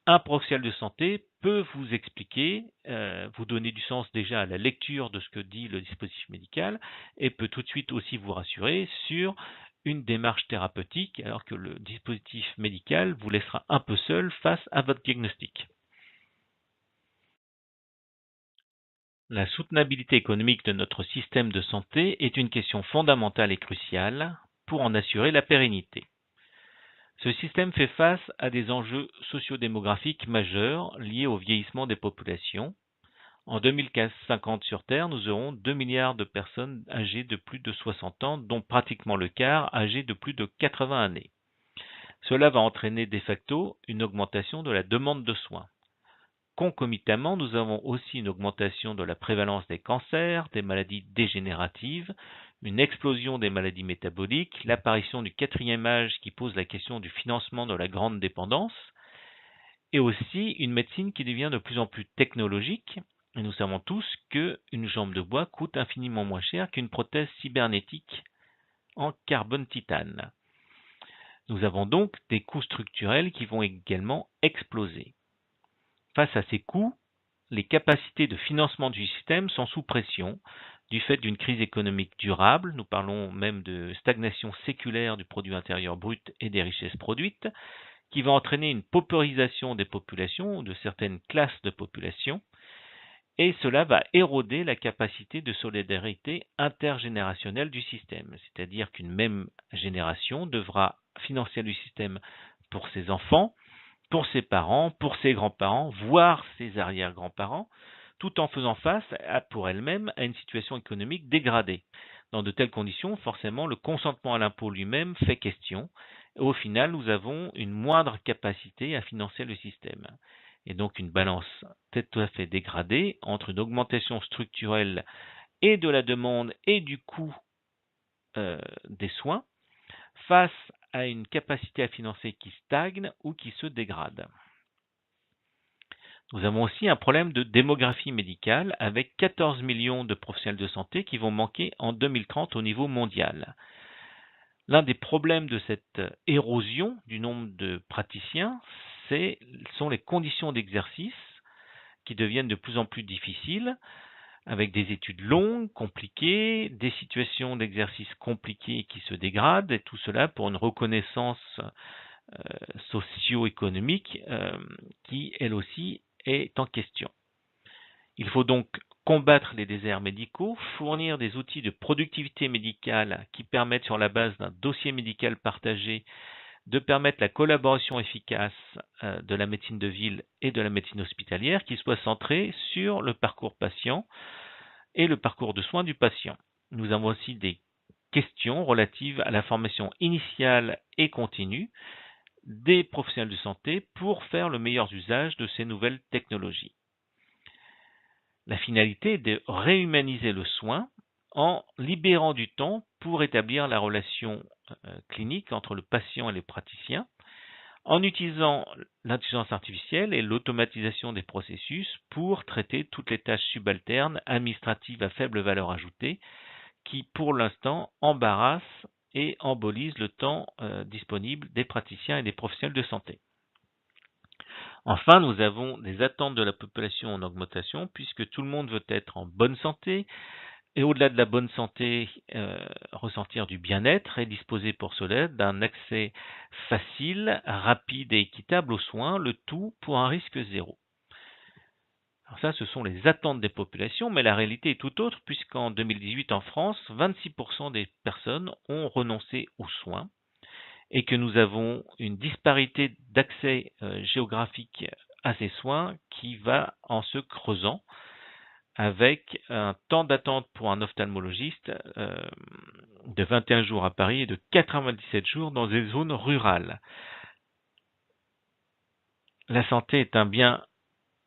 Un professionnel de santé peut vous expliquer, vous donner du sens déjà à la lecture de ce que dit le dispositif médical, et peut tout de suite aussi vous rassurer sur une démarche thérapeutique, alors que le dispositif médical vous laissera un peu seul face à votre diagnostic. La soutenabilité économique de notre système de santé est une question fondamentale et cruciale pour en assurer la pérennité. Ce système fait face à des enjeux sociodémographiques majeurs liés au vieillissement des populations. En 2050 sur Terre, nous aurons 2 milliards de personnes âgées de plus de 60 ans, dont pratiquement le quart âgées de plus de 80 années. Cela va entraîner de facto une augmentation de la demande de soins. Concomitamment, nous avons aussi une augmentation de la prévalence des cancers, des maladies dégénératives, une explosion des maladies métaboliques, l'apparition du 4e âge qui pose la question du financement de la grande dépendance, et aussi une médecine qui devient de plus en plus technologique. Et nous savons tous qu'une jambe de bois coûte infiniment moins cher qu'une prothèse cybernétique en carbone-titane. Nous avons donc des coûts structurels qui vont également exploser. Face à ces coûts, les capacités de financement du système sont sous pression du fait d'une crise économique durable, nous parlons même de stagnation séculaire du produit intérieur brut et des richesses produites, qui va entraîner une paupérisation des populations ou de certaines classes de population, et cela va éroder la capacité de solidarité intergénérationnelle du système, c'est-à-dire qu'une même génération devra financer le système pour ses enfants, pour ses parents, pour ses grands-parents, voire ses arrière-grands-parents, tout en faisant face pour elle-même à une situation économique dégradée. Dans de telles conditions, forcément, le consentement à l'impôt lui-même fait question. Au final, nous avons une moindre capacité à financer le système. Et donc une balance tout à fait dégradée entre une augmentation structurelle et de la demande et du coût des soins, face à une capacité à financer qui stagne ou qui se dégrade. Nous avons aussi un problème de démographie médicale avec 14 millions de professionnels de santé qui vont manquer en 2030 au niveau mondial. L'un des problèmes de cette érosion du nombre de praticiens sont les conditions d'exercice qui deviennent de plus en plus difficiles, avec des études longues, compliquées, des situations d'exercice compliquées qui se dégradent, et tout cela pour une reconnaissance socio-économique qui, elle aussi, est en question. Il faut donc combattre les déserts médicaux, fournir des outils de productivité médicale qui permettent, sur la base d'un dossier médical partagé, de permettre la collaboration efficace de la médecine de ville et de la médecine hospitalière qui soit centrée sur le parcours patient et le parcours de soins du patient. Nous avons aussi des questions relatives à la formation initiale et continue des professionnels de santé pour faire le meilleur usage de ces nouvelles technologies. La finalité est de réhumaniser le soin en libérant du temps pour établir la relation clinique entre le patient et les praticiens, en utilisant l'intelligence artificielle et l'automatisation des processus pour traiter toutes les tâches subalternes administratives à faible valeur ajoutée qui, pour l'instant, embarrassent et embolisent le temps disponible des praticiens et des professionnels de santé. Enfin, nous avons des attentes de la population en augmentation puisque tout le monde veut être en bonne santé et au-delà de la bonne santé, ressentir du bien-être et disposer pour cela d'un accès facile, rapide et équitable aux soins, le tout pour un risque zéro. Alors ça, ce sont les attentes des populations, mais la réalité est tout autre, puisqu'en 2018 en France, 26% des personnes ont renoncé aux soins et que nous avons une disparité d'accès géographique à ces soins qui va en se creusant, avec un temps d'attente pour un ophtalmologiste de 21 jours à Paris et de 97 jours dans des zones rurales. La santé est un bien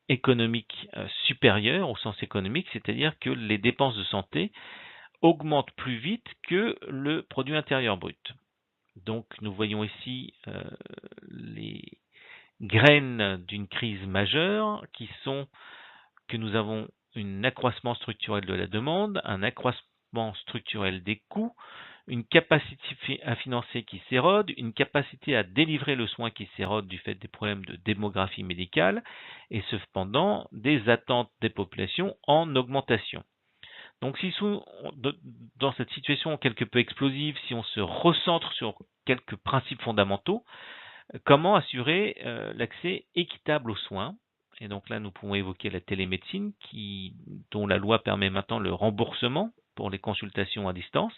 économique supérieur au sens économique, c'est-à-dire que les dépenses de santé augmentent plus vite que le produit intérieur brut. Donc nous voyons ici les graines d'une crise majeure qui sont que nous avons un accroissement structurel de la demande, un accroissement structurel des coûts, une capacité à financer qui s'érode, une capacité à délivrer le soin qui s'érode du fait des problèmes de démographie médicale, et cependant des attentes des populations en augmentation. Donc si dans cette situation quelque peu explosive, si on se recentre sur quelques principes fondamentaux, comment assurer l'accès équitable aux soins? Et donc là, nous pouvons évoquer la télémédecine dont la loi permet maintenant le remboursement pour les consultations à distance.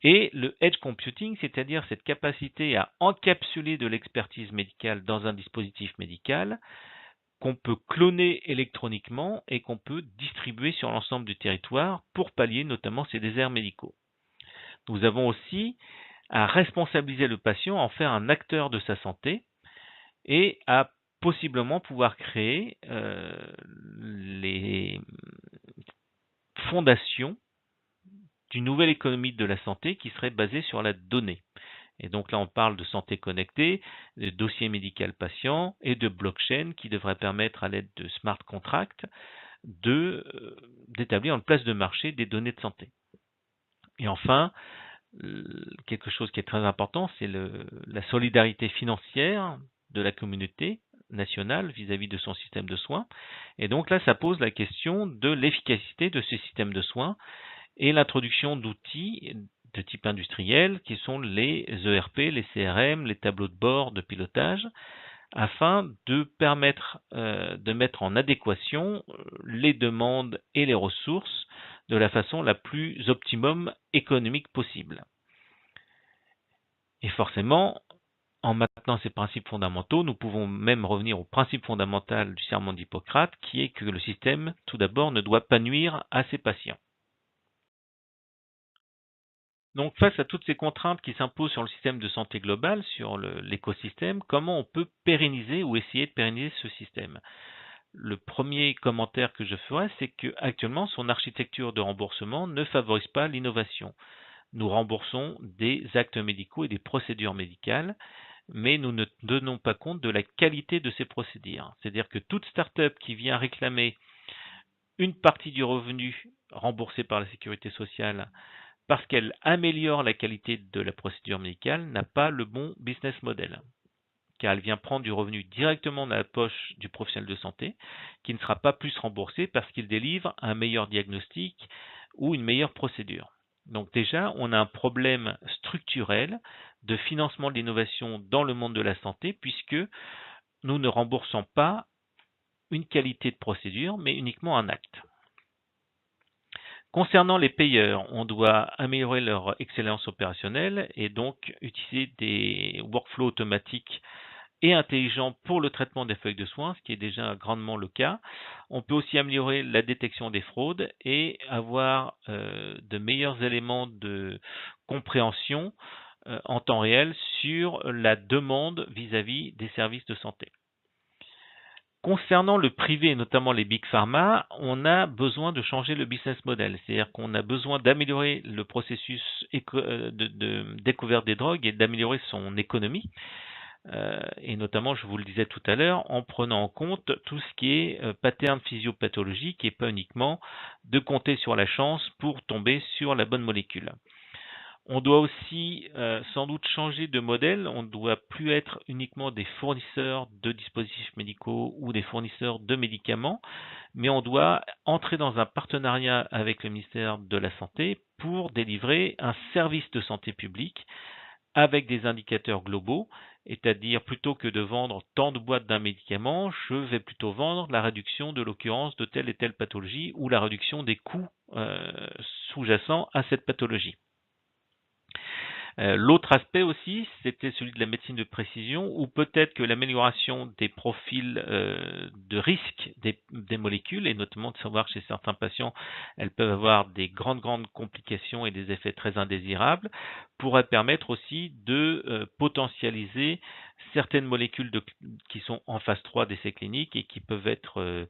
Et le edge computing, c'est-à-dire cette capacité à encapsuler de l'expertise médicale dans un dispositif médical qu'on peut cloner électroniquement et qu'on peut distribuer sur l'ensemble du territoire pour pallier notamment ces déserts médicaux. Nous avons aussi à responsabiliser le patient, en faire un acteur de sa santé et à possiblement pouvoir créer les fondations d'une nouvelle économie de la santé qui serait basée sur la donnée. Et donc là, on parle de santé connectée, de dossier médical patient et de blockchain qui devrait permettre à l'aide de smart contracts d'établir une place de marché des données de santé. Et enfin, quelque chose qui est très important, c'est la solidarité financière de la communauté nationale vis-à-vis de son système de soins. Et donc là, ça pose la question de l'efficacité de ce système de soins et l'introduction d'outils de type industriel qui sont les ERP, les CRM, les tableaux de bord de pilotage, afin de permettre de mettre en adéquation les demandes et les ressources de la façon la plus optimum économique possible. Et forcément, en maintenant ces principes fondamentaux, nous pouvons même revenir au principe fondamental du serment d'Hippocrate, qui est que le système, tout d'abord, ne doit pas nuire à ses patients. Donc, face à toutes ces contraintes qui s'imposent sur le système de santé global, sur l'écosystème, comment on peut pérenniser ou essayer de pérenniser ce système? Le premier commentaire que je ferai, c'est que actuellement, son architecture de remboursement ne favorise pas l'innovation. Nous remboursons des actes médicaux et des procédures médicales, mais nous ne tenons pas compte de la qualité de ces procédures. C'est-à-dire que toute start-up qui vient réclamer une partie du revenu remboursé par la sécurité sociale parce qu'elle améliore la qualité de la procédure médicale n'a pas le bon business model, car elle vient prendre du revenu directement dans la poche du professionnel de santé, qui ne sera pas plus remboursé parce qu'il délivre un meilleur diagnostic ou une meilleure procédure. Donc déjà, on a un problème structurel de financement de l'innovation dans le monde de la santé, puisque nous ne remboursons pas une qualité de procédure, mais uniquement un acte. Concernant les payeurs, on doit améliorer leur excellence opérationnelle et donc utiliser des workflows automatiques et intelligents pour le traitement des feuilles de soins, ce qui est déjà grandement le cas. On peut aussi améliorer la détection des fraudes et avoir de meilleurs éléments de compréhension en temps réel sur la demande vis-à-vis des services de santé. Concernant le privé, et notamment les big pharma, on a besoin de changer le business model. C'est-à-dire qu'on a besoin d'améliorer le processus de découverte des drogues et d'améliorer son économie. Et notamment, je vous le disais tout à l'heure, en prenant en compte tout ce qui est pattern physiopathologique et pas uniquement de compter sur la chance pour tomber sur la bonne molécule. On doit aussi sans doute changer de modèle. On ne doit plus être uniquement des fournisseurs de dispositifs médicaux ou des fournisseurs de médicaments, mais on doit entrer dans un partenariat avec le ministère de la Santé pour délivrer un service de santé publique avec des indicateurs globaux, c'est-à-dire plutôt que de vendre tant de boîtes d'un médicament, je vais plutôt vendre la réduction de l'occurrence de telle et telle pathologie ou la réduction des coûts sous-jacents à cette pathologie. L'autre aspect aussi, c'était celui de la médecine de précision, où peut-être que l'amélioration des profils de risque des molécules, et notamment de savoir que chez certains patients, elles peuvent avoir des grandes complications et des effets très indésirables, pourrait permettre aussi de potentialiser certaines molécules qui sont en phase 3 d'essais cliniques et qui peuvent être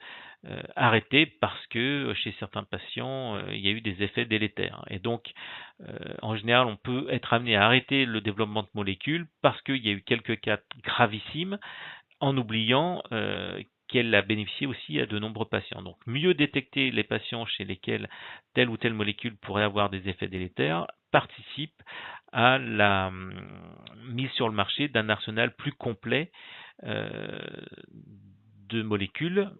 arrêtées parce que chez certains patients, il y a eu des effets délétères. Et donc, en général, on peut être amené à arrêter le développement de molécules parce qu'il y a eu quelques cas gravissimes en oubliant qu'elle a bénéficié aussi à de nombreux patients. Donc, mieux détecter les patients chez lesquels telle ou telle molécule pourrait avoir des effets délétères participe à la mise sur le marché d'un arsenal plus complet de molécules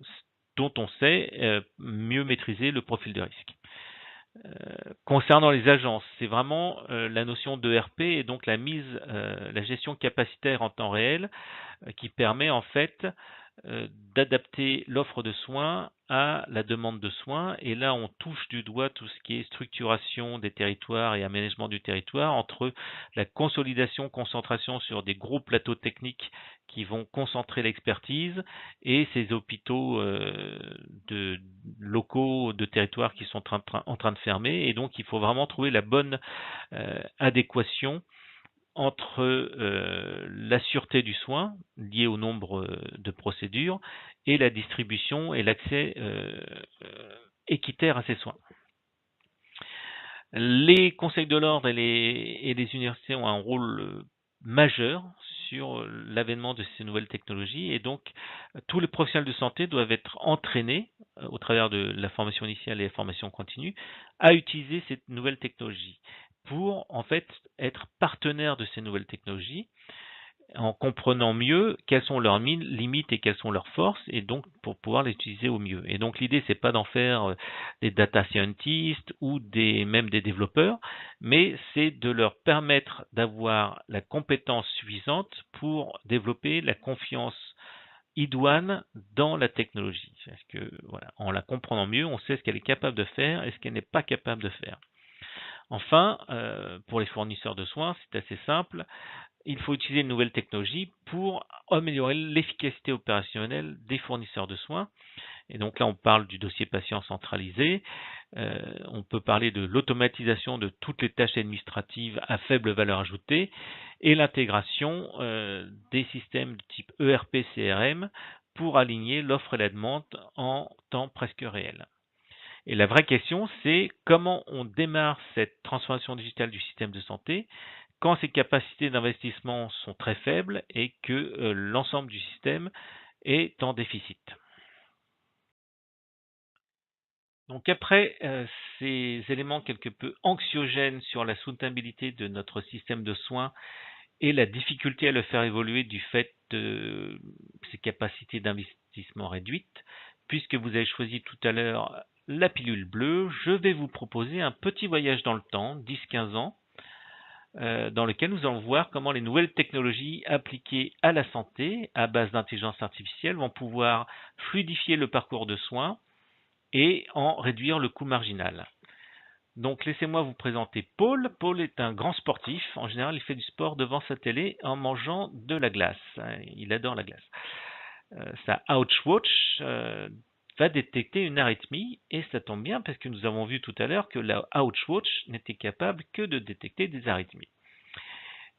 dont on sait mieux maîtriser le profil de risque. Concernant les agences, c'est vraiment la notion d'ERP et donc la gestion capacitaire en temps réel qui permet en fait d'adapter l'offre de soins à la demande de soins. Et là, on touche du doigt tout ce qui est structuration des territoires et aménagement du territoire entre la consolidation, concentration sur des gros plateaux techniques qui vont concentrer l'expertise et ces hôpitaux locaux de territoire qui sont en train de fermer. Et donc, il faut vraiment trouver la bonne adéquation entre la sûreté du soin liée au nombre de procédures et la distribution et l'accès équitaire à ces soins. Les conseils de l'ordre et les universités ont un rôle majeur sur l'avènement de ces nouvelles technologies et donc tous les professionnels de santé doivent être entraînés au travers de la formation initiale et la formation continue à utiliser ces nouvelles technologies pour en fait être partenaires de ces nouvelles technologies en comprenant mieux quelles sont leurs limites et quelles sont leurs forces et donc pour pouvoir les utiliser au mieux. Et donc l'idée c'est pas d'en faire des data scientists ou même des développeurs, mais c'est de leur permettre d'avoir la compétence suffisante pour développer la confiance idoine dans la technologie. Parce que voilà, en la comprenant mieux, on sait ce qu'elle est capable de faire et ce qu'elle n'est pas capable de faire. Enfin, pour les fournisseurs de soins, c'est assez simple. Il faut utiliser une nouvelle technologie pour améliorer l'efficacité opérationnelle des fournisseurs de soins. Et donc là, on parle du dossier patient centralisé. On peut parler de l'automatisation de toutes les tâches administratives à faible valeur ajoutée et l'intégration des systèmes de type ERP-CRM pour aligner l'offre et la demande en temps presque réel. Et la vraie question, c'est comment on démarre cette transformation digitale du système de santé quand ses capacités d'investissement sont très faibles et que l'ensemble du système est en déficit. Donc après ces éléments quelque peu anxiogènes sur la soutenabilité de notre système de soins et la difficulté à le faire évoluer du fait de ses capacités d'investissement réduites, puisque vous avez choisi tout à l'heure la pilule bleue, je vais vous proposer un petit voyage dans le temps, 10-15 ans, dans lequel nous allons voir comment les nouvelles technologies appliquées à la santé à base d'intelligence artificielle vont pouvoir fluidifier le parcours de soins et en réduire le coût marginal. Donc laissez-moi vous présenter Paul. Paul est un grand sportif. En général, il fait du sport devant sa télé en mangeant de la glace. Il adore la glace. Sa Ouchwatch va détecter une arythmie et ça tombe bien parce que nous avons vu tout à l'heure que la Ouchwatch n'était capable que de détecter des arythmies.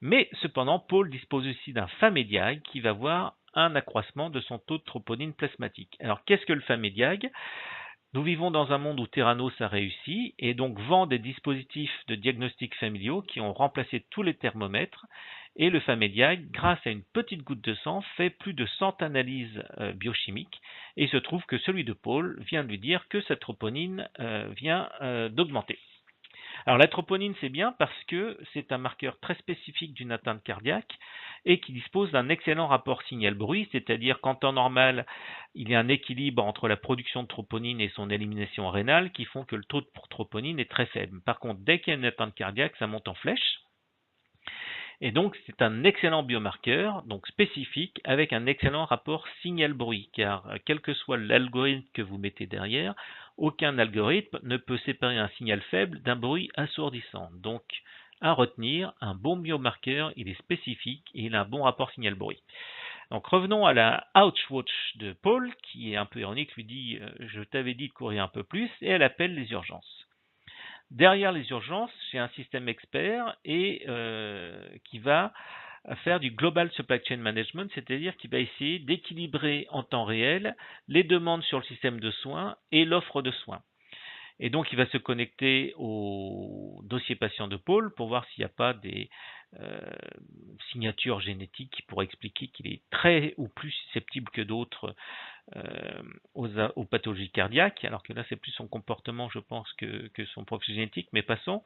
Mais cependant, Paul dispose aussi d'un Famediag qui va voir un accroissement de son taux de troponine plasmatique. Alors qu'est-ce que le Famediag ? Nous vivons dans un monde où Theranos a réussi et donc vend des dispositifs de diagnostic familiaux qui ont remplacé tous les thermomètres. Et le Famediag, grâce à une petite goutte de sang, fait plus de 100 analyses biochimiques. Et il se trouve que celui de Paul vient de lui dire que sa troponine vient d'augmenter. Alors la troponine, c'est bien parce que c'est un marqueur très spécifique d'une atteinte cardiaque et qui dispose d'un excellent rapport signal-bruit, c'est-à-dire qu'en temps normal, il y a un équilibre entre la production de troponine et son élimination rénale qui font que le taux de troponine est très faible. Par contre, dès qu'il y a une atteinte cardiaque, ça monte en flèche. Et donc, c'est un excellent biomarqueur, donc spécifique, avec un excellent rapport signal-bruit, car quel que soit l'algorithme que vous mettez derrière, aucun algorithme ne peut séparer un signal faible d'un bruit assourdissant. Donc, à retenir, un bon biomarqueur, il est spécifique et il a un bon rapport signal-bruit. Donc, revenons à la Ouchwatch de Paul, qui est un peu ironique, lui dit je t'avais dit de courir un peu plus, et elle appelle les urgences. Derrière les urgences, j'ai un système expert et qui va faire du Global Supply Chain Management, c'est-à-dire qu'il va essayer d'équilibrer en temps réel les demandes sur le système de soins et l'offre de soins. Et donc, il va se connecter au dossier patient de Paul pour voir s'il n'y a pas des signatures génétiques qui pourraient expliquer qu'il est très ou plus susceptible que d'autres aux pathologies cardiaques, alors que là c'est plus son comportement je pense que son profil génétique, mais passons.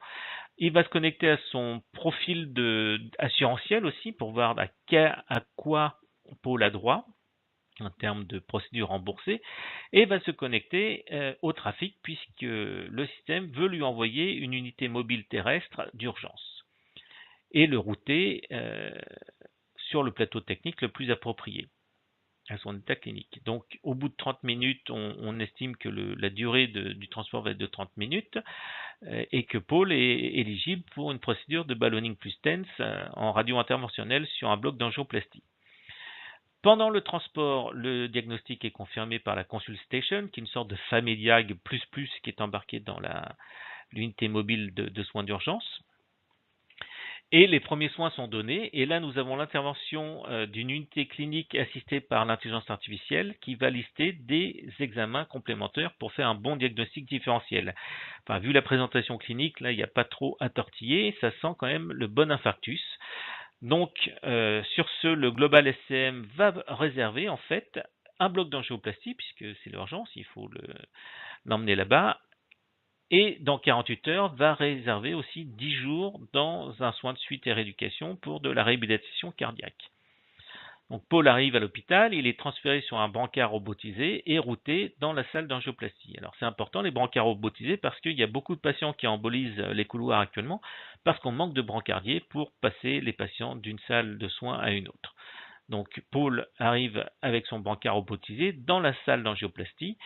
Il va se connecter à son profil assurantiel aussi pour voir à quoi Paul a droit en termes de procédures remboursées, et va se connecter au trafic puisque le système veut lui envoyer une unité mobile terrestre d'urgence et le router sur le plateau technique le plus approprié à son état clinique. Donc, au bout de 30 minutes, on estime que la durée du transport va être de 30 minutes et que Paul est éligible pour une procédure de ballonning plus TENS en radio interventionnelle sur un bloc d'angioplastie. Pendant le transport, le diagnostic est confirmé par la Consult Station, qui est une sorte de Famediag++ qui est embarquée dans l'unité mobile de soins d'urgence. Et les premiers soins sont donnés, et là nous avons l'intervention d'une unité clinique assistée par l'intelligence artificielle qui va lister des examens complémentaires pour faire un bon diagnostic différentiel. Enfin, vu la présentation clinique, là il n'y a pas trop à tortiller, ça sent quand même le bon infarctus. Donc sur ce, le Global SCM va réserver en fait un bloc d'angioplastie, puisque c'est l'urgence, il faut l'emmener là-bas. Et dans 48 heures, va réserver aussi 10 jours dans un soin de suite et rééducation pour de la réhabilitation cardiaque. Donc Paul arrive à l'hôpital, il est transféré sur un brancard robotisé et routé dans la salle d'angioplastie. Alors c'est important les brancards robotisés parce qu'il y a beaucoup de patients qui embolisent les couloirs actuellement parce qu'on manque de brancardiers pour passer les patients d'une salle de soins à une autre. Donc Paul arrive avec son brancard robotisé dans la salle d'angioplastie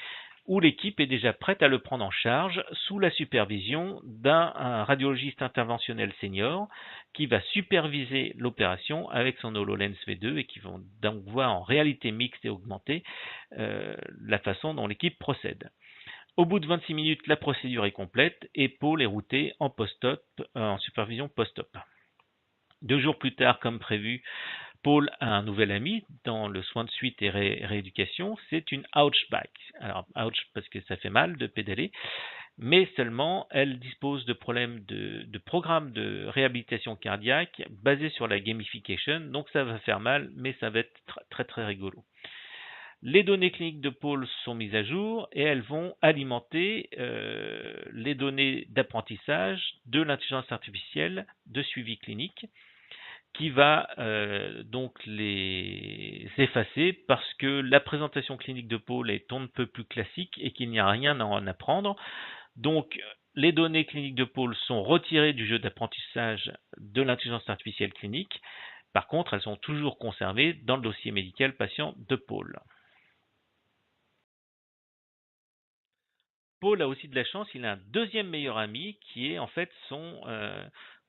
où l'équipe est déjà prête à le prendre en charge sous la supervision d'un radiologiste interventionnel senior qui va superviser l'opération avec son HoloLens V2 et qui vont donc voir en réalité mixte et augmentée la façon dont l'équipe procède. Au bout de 26 minutes, la procédure est complète et Paul est routé en post-op, en supervision post-op. 2 jours plus tard, comme prévu, Paul a un nouvel ami dans le soin de suite et rééducation, c'est une ouch bike. Alors ouch parce que ça fait mal de pédaler, mais seulement elle dispose de programmes de réhabilitation cardiaque basés sur la gamification, donc ça va faire mal, mais ça va être très très rigolo. Les données cliniques de Paul sont mises à jour et elles vont alimenter les données d'apprentissage de l'intelligence artificielle de suivi clinique, qui va donc les effacer parce que la présentation clinique de Paul est on ne peut plus classique et qu'il n'y a rien à en apprendre. Donc les données cliniques de Paul sont retirées du jeu d'apprentissage de l'intelligence artificielle clinique. Par contre, elles sont toujours conservées dans le dossier médical patient de Paul. Paul a aussi de la chance, il a un deuxième meilleur ami qui est en fait son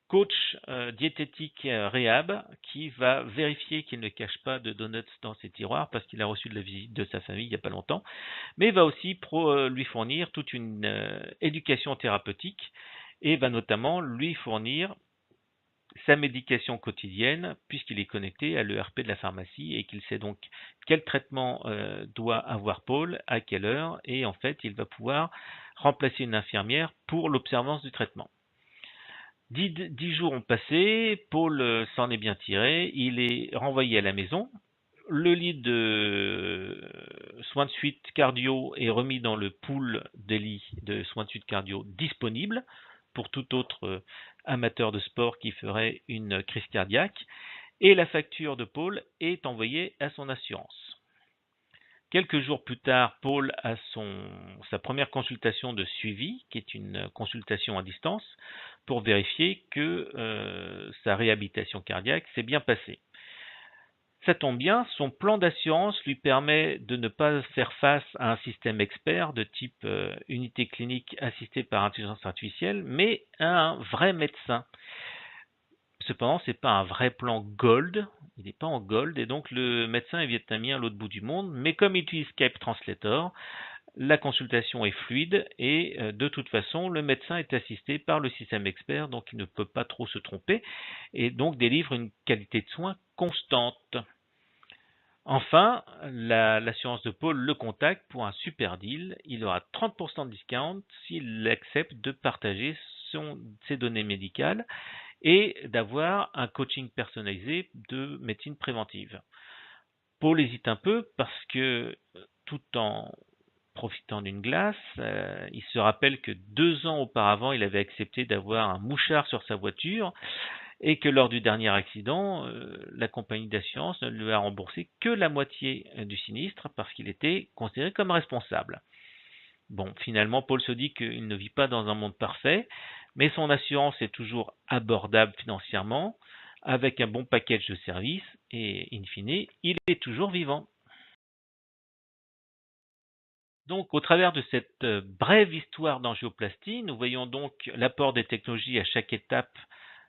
coach diététique réhab qui va vérifier qu'il ne cache pas de donuts dans ses tiroirs parce qu'il a reçu de la visite de sa famille il n'y a pas longtemps, mais va aussi lui fournir toute une éducation thérapeutique et va notamment lui fournir sa médication quotidienne puisqu'il est connecté à l'ERP de la pharmacie et qu'il sait donc quel traitement doit avoir Paul, à quelle heure, et en fait il va pouvoir remplacer une infirmière pour l'observance du traitement. 10 jours ont passé, Paul s'en est bien tiré, il est renvoyé à la maison, le lit de soins de suite cardio est remis dans le pool des lits de soins de suite cardio disponible, pour tout autre amateur de sport qui ferait une crise cardiaque. Et la facture de Paul est envoyée à son assurance. Quelques jours plus tard, Paul a sa première consultation de suivi, qui est une consultation à distance, pour vérifier que sa réhabilitation cardiaque s'est bien passée. Ça tombe bien, son plan d'assurance lui permet de ne pas faire face à un système expert de type unité clinique assistée par intelligence artificielle, mais à un vrai médecin. Cependant, ce n'est pas un vrai plan Gold, il n'est pas en Gold, et donc le médecin est vietnamien à l'autre bout du monde, mais comme il utilise Skype Translator, la consultation est fluide et de toute façon, le médecin est assisté par le système expert, donc il ne peut pas trop se tromper, et donc délivre une qualité de soins constante. Enfin, l'assurance de Paul le contacte pour un super deal. Il aura 30% de discount s'il accepte de partager ses données médicales et d'avoir un coaching personnalisé de médecine préventive. Paul hésite un peu parce que tout en profitant d'une glace, il se rappelle que 2 ans auparavant, il avait accepté d'avoir un mouchard sur sa voiture et que lors du dernier accident, la compagnie d'assurance ne lui a remboursé que la moitié du sinistre parce qu'il était considéré comme responsable. Bon, finalement, Paul se dit qu'il ne vit pas dans un monde parfait, mais son assurance est toujours abordable financièrement, avec un bon package de services, et in fine, il est toujours vivant. Donc, au travers de cette brève histoire d'angioplastie, nous voyons donc l'apport des technologies à chaque étape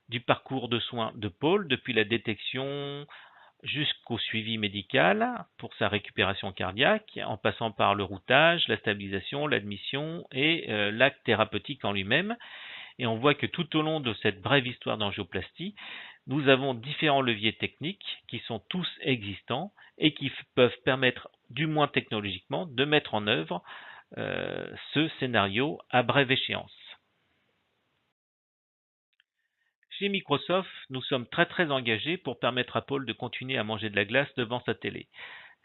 du parcours de soins de Paul, depuis la détection jusqu'au suivi médical pour sa récupération cardiaque, en passant par le routage, la stabilisation, l'admission et l'acte thérapeutique en lui-même. Et on voit que tout au long de cette brève histoire d'angioplastie, nous avons différents leviers techniques qui sont tous existants et qui peuvent permettre, du moins technologiquement, de mettre en œuvre ce scénario à brève échéance. Chez Microsoft, nous sommes très engagés pour permettre à Paul de continuer à manger de la glace devant sa télé.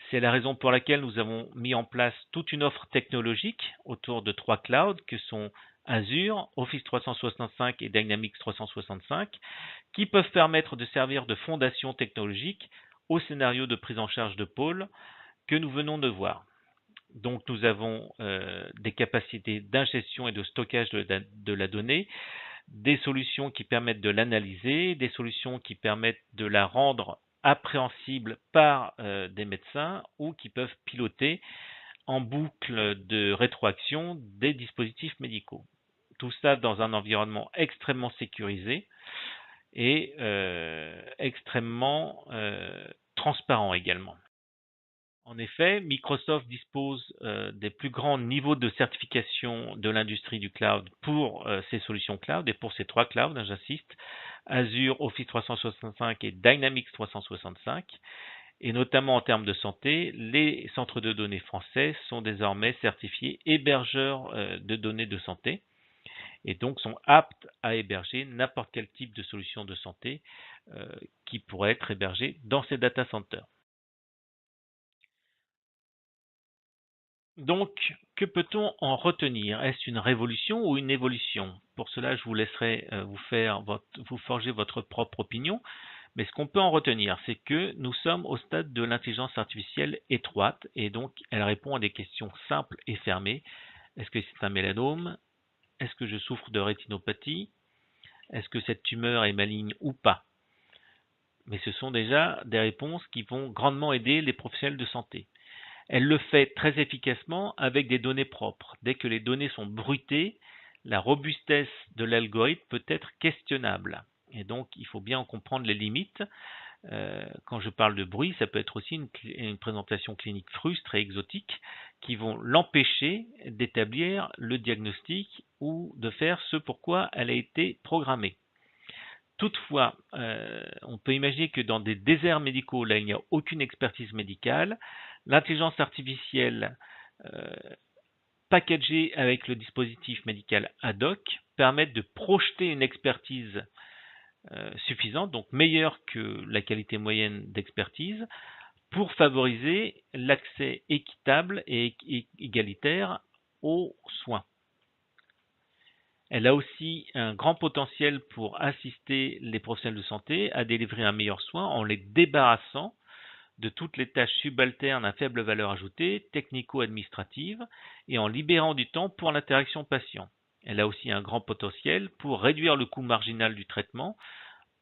C'est la raison pour laquelle nous avons mis en place toute une offre technologique autour de 3 clouds que sont Azure, Office 365 et Dynamics 365, qui peuvent permettre de servir de fondation technologique au scénario de prise en charge de Paul que nous venons de voir. Donc nous avons des capacités d'ingestion et de stockage de la donnée, des solutions qui permettent de l'analyser, des solutions qui permettent de la rendre appréhensible par des médecins ou qui peuvent piloter en boucle de rétroaction des dispositifs médicaux. Tout ça dans un environnement extrêmement sécurisé et extrêmement transparent également. En effet, Microsoft dispose des plus grands niveaux de certification de l'industrie du cloud pour ses solutions cloud et pour ces 3 clouds, j'insiste, Azure, Office 365 et Dynamics 365. Et notamment en termes de santé, les centres de données français sont désormais certifiés hébergeurs de données de santé et donc sont aptes à héberger n'importe quel type de solution de santé qui pourrait être hébergée dans ces data centers. Donc, que peut-on en retenir? Est-ce une révolution ou une évolution? Pour cela, je vous laisserai vous forger votre propre opinion. Mais ce qu'on peut en retenir, c'est que nous sommes au stade de l'intelligence artificielle étroite et donc elle répond à des questions simples et fermées. Est-ce que c'est un mélanome? Est-ce que je souffre de rétinopathie? Est-ce que cette tumeur est maligne ou pas? Mais ce sont déjà des réponses qui vont grandement aider les professionnels de santé. Elle le fait très efficacement avec des données propres. Dès que les données sont bruitées, la robustesse de l'algorithme peut être questionnable. Et donc, il faut bien en comprendre les limites. Quand je parle de bruit, ça peut être aussi une présentation clinique frustre et exotique qui vont l'empêcher d'établir le diagnostic ou de faire ce pourquoi elle a été programmée. Toutefois, on peut imaginer que dans des déserts médicaux, là il n'y a aucune expertise médicale, l'intelligence artificielle packagée avec le dispositif médical ad hoc permet de projeter une expertise suffisante, donc meilleure que la qualité moyenne d'expertise, pour favoriser l'accès équitable et égalitaire aux soins. Elle a aussi un grand potentiel pour assister les professionnels de santé à délivrer un meilleur soin en les débarrassant de toutes les tâches subalternes à faible valeur ajoutée, technico-administratives, et en libérant du temps pour l'interaction patient. Elle a aussi un grand potentiel pour réduire le coût marginal du traitement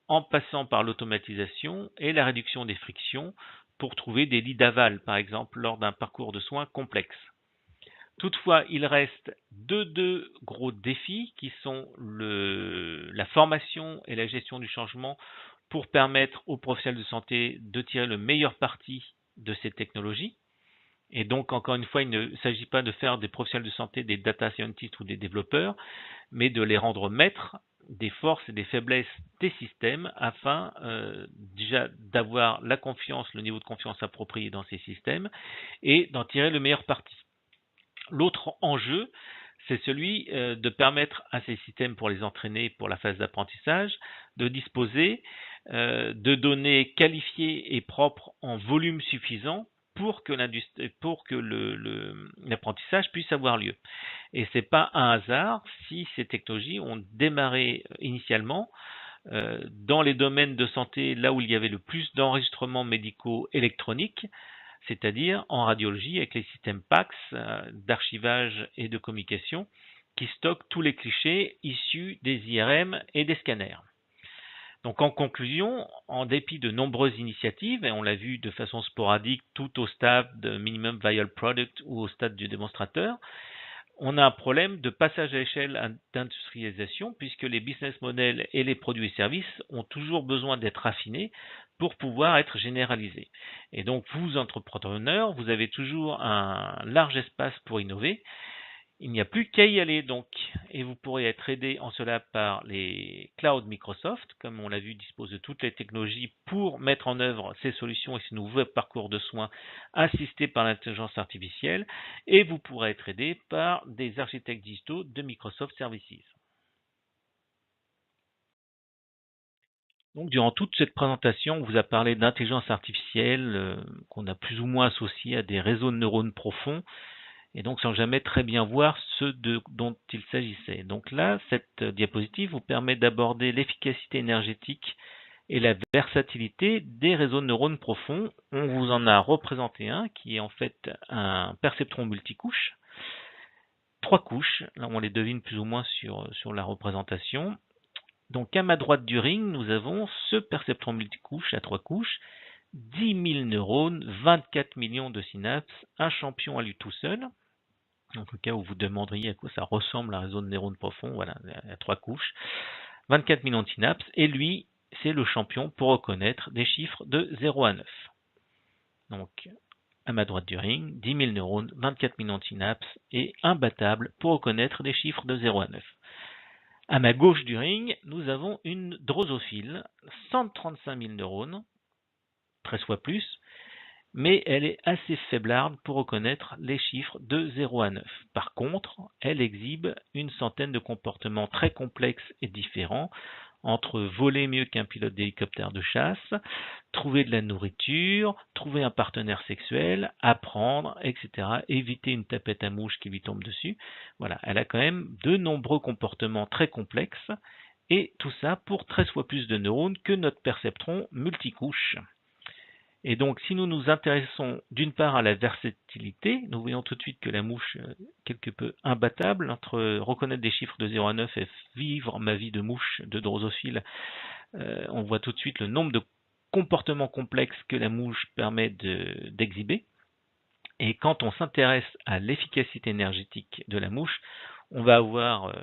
en passant par l'automatisation et la réduction des frictions pour trouver des lits d'aval, par exemple, lors d'un parcours de soins complexe. Toutefois, il reste deux gros défis qui sont la formation et la gestion du changement pour permettre aux professionnels de santé de tirer le meilleur parti de ces technologies. Et donc, encore une fois, il ne s'agit pas de faire des professionnels de santé des data scientists ou des développeurs, mais de les rendre maîtres des forces et des faiblesses des systèmes afin déjà d'avoir la confiance, le niveau de confiance approprié dans ces systèmes et d'en tirer le meilleur parti. L'autre enjeu, c'est celui de permettre à ces systèmes, pour les entraîner pour la phase d'apprentissage, de disposer de données qualifiées et propres en volume suffisant pour que l'apprentissage puisse avoir lieu. Et ce n'est pas un hasard si ces technologies ont démarré initialement dans les domaines de santé, là où il y avait le plus d'enregistrements médicaux électroniques, c'est-à-dire en radiologie avec les systèmes PACS d'archivage et de communication qui stockent tous les clichés issus des IRM et des scanners. Donc en conclusion, en dépit de nombreuses initiatives, et on l'a vu de façon sporadique tout au stade de minimum viable product ou au stade du démonstrateur, on a un problème de passage à l'échelle d'industrialisation puisque les business models et les produits et services ont toujours besoin d'être affinés pour pouvoir être généralisés. Et donc vous, entrepreneurs, vous avez toujours un large espace pour innover. Il n'y a plus qu'à y aller donc, et vous pourrez être aidé en cela par les clouds Microsoft, comme on l'a vu, dispose de toutes les technologies pour mettre en œuvre ces solutions et ces nouveaux parcours de soins assistés par l'intelligence artificielle, et vous pourrez être aidé par des architectes digitaux de Microsoft Services. Donc, durant toute cette présentation, on vous a parlé d'intelligence artificielle qu'on a plus ou moins associée à des réseaux de neurones profonds, et donc sans jamais très bien voir ce dont il s'agissait. Donc là, cette diapositive vous permet d'aborder l'efficacité énergétique et la versatilité des réseaux de neurones profonds. On vous en a représenté un qui est en fait un perceptron multicouche. 3 couches, là on les devine plus ou moins sur la représentation. Donc à ma droite du ring, nous avons ce perceptron multicouche à 3 couches, 10 000 neurones, 24 millions de synapses, un champion à lui tout seul. En tout cas, où vous demanderiez à quoi ça ressemble un réseau de neurones profonds, voilà, il y a 3 couches, 24 millions de synapses, et lui, c'est le champion pour reconnaître des chiffres de 0 à 9. Donc, à ma droite du ring, 10 000 neurones, 24 millions de synapses, et imbattable pour reconnaître des chiffres de 0 à 9. À ma gauche du ring, nous avons une drosophile, 135 000 neurones, 13 fois plus, mais elle est assez faiblarde pour reconnaître les chiffres de 0 à 9. Par contre, elle exhibe une centaine de comportements très complexes et différents, entre voler mieux qu'un pilote d'hélicoptère de chasse, trouver de la nourriture, trouver un partenaire sexuel, apprendre, etc., éviter une tapette à mouche qui lui tombe dessus. Voilà, elle a quand même de nombreux comportements très complexes, et tout ça pour 13 fois plus de neurones que notre perceptron multicouche. Et donc, si nous nous intéressons d'une part à la versatilité, nous voyons tout de suite que la mouche est quelque peu imbattable entre reconnaître des chiffres de 0 à 9 et vivre ma vie de mouche, de drosophile. On voit tout de suite le nombre de comportements complexes que la mouche permet d'exhiber. Et quand on s'intéresse à l'efficacité énergétique de la mouche, on va avoir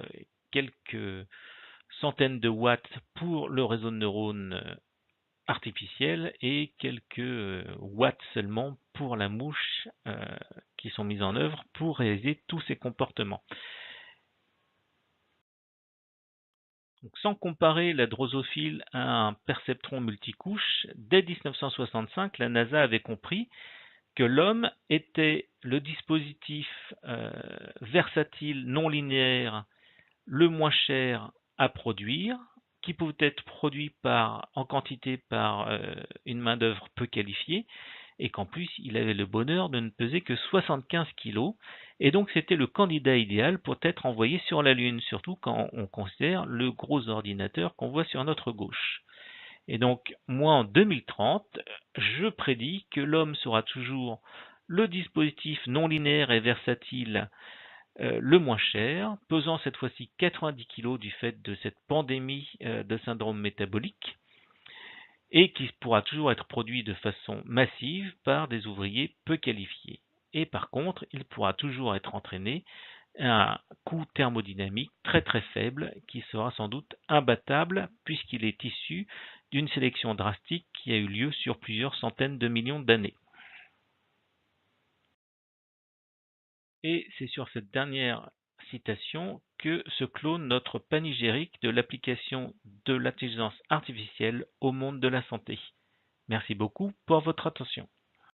quelques centaines de watts pour le réseau de neurones artificielle et quelques watts seulement pour la mouche qui sont mises en œuvre pour réaliser tous ces comportements. Donc, sans comparer la drosophile à un perceptron multicouche, dès 1965, la NASA avait compris que l'homme était le dispositif versatile non linéaire le moins cher à produire, qui pouvait être produit en quantité par une main-d'œuvre peu qualifiée, et qu'en plus il avait le bonheur de ne peser que 75 kilos, et donc c'était le candidat idéal pour être envoyé sur la Lune, surtout quand on considère le gros ordinateur qu'on voit sur notre gauche. Et donc, moi, en 2030, je prédis que l'homme sera toujours le dispositif non linéaire et versatile le moins cher, pesant cette fois-ci 90 kg du fait de cette pandémie de syndrome métabolique, et qui pourra toujours être produit de façon massive par des ouvriers peu qualifiés. Et par contre, il pourra toujours être entraîné à un coût thermodynamique très très faible qui sera sans doute imbattable puisqu'il est issu d'une sélection drastique qui a eu lieu sur plusieurs centaines de millions d'années. Et c'est sur cette dernière citation que se clôt notre panégyrique de l'application de l'intelligence artificielle au monde de la santé. Merci beaucoup pour votre attention.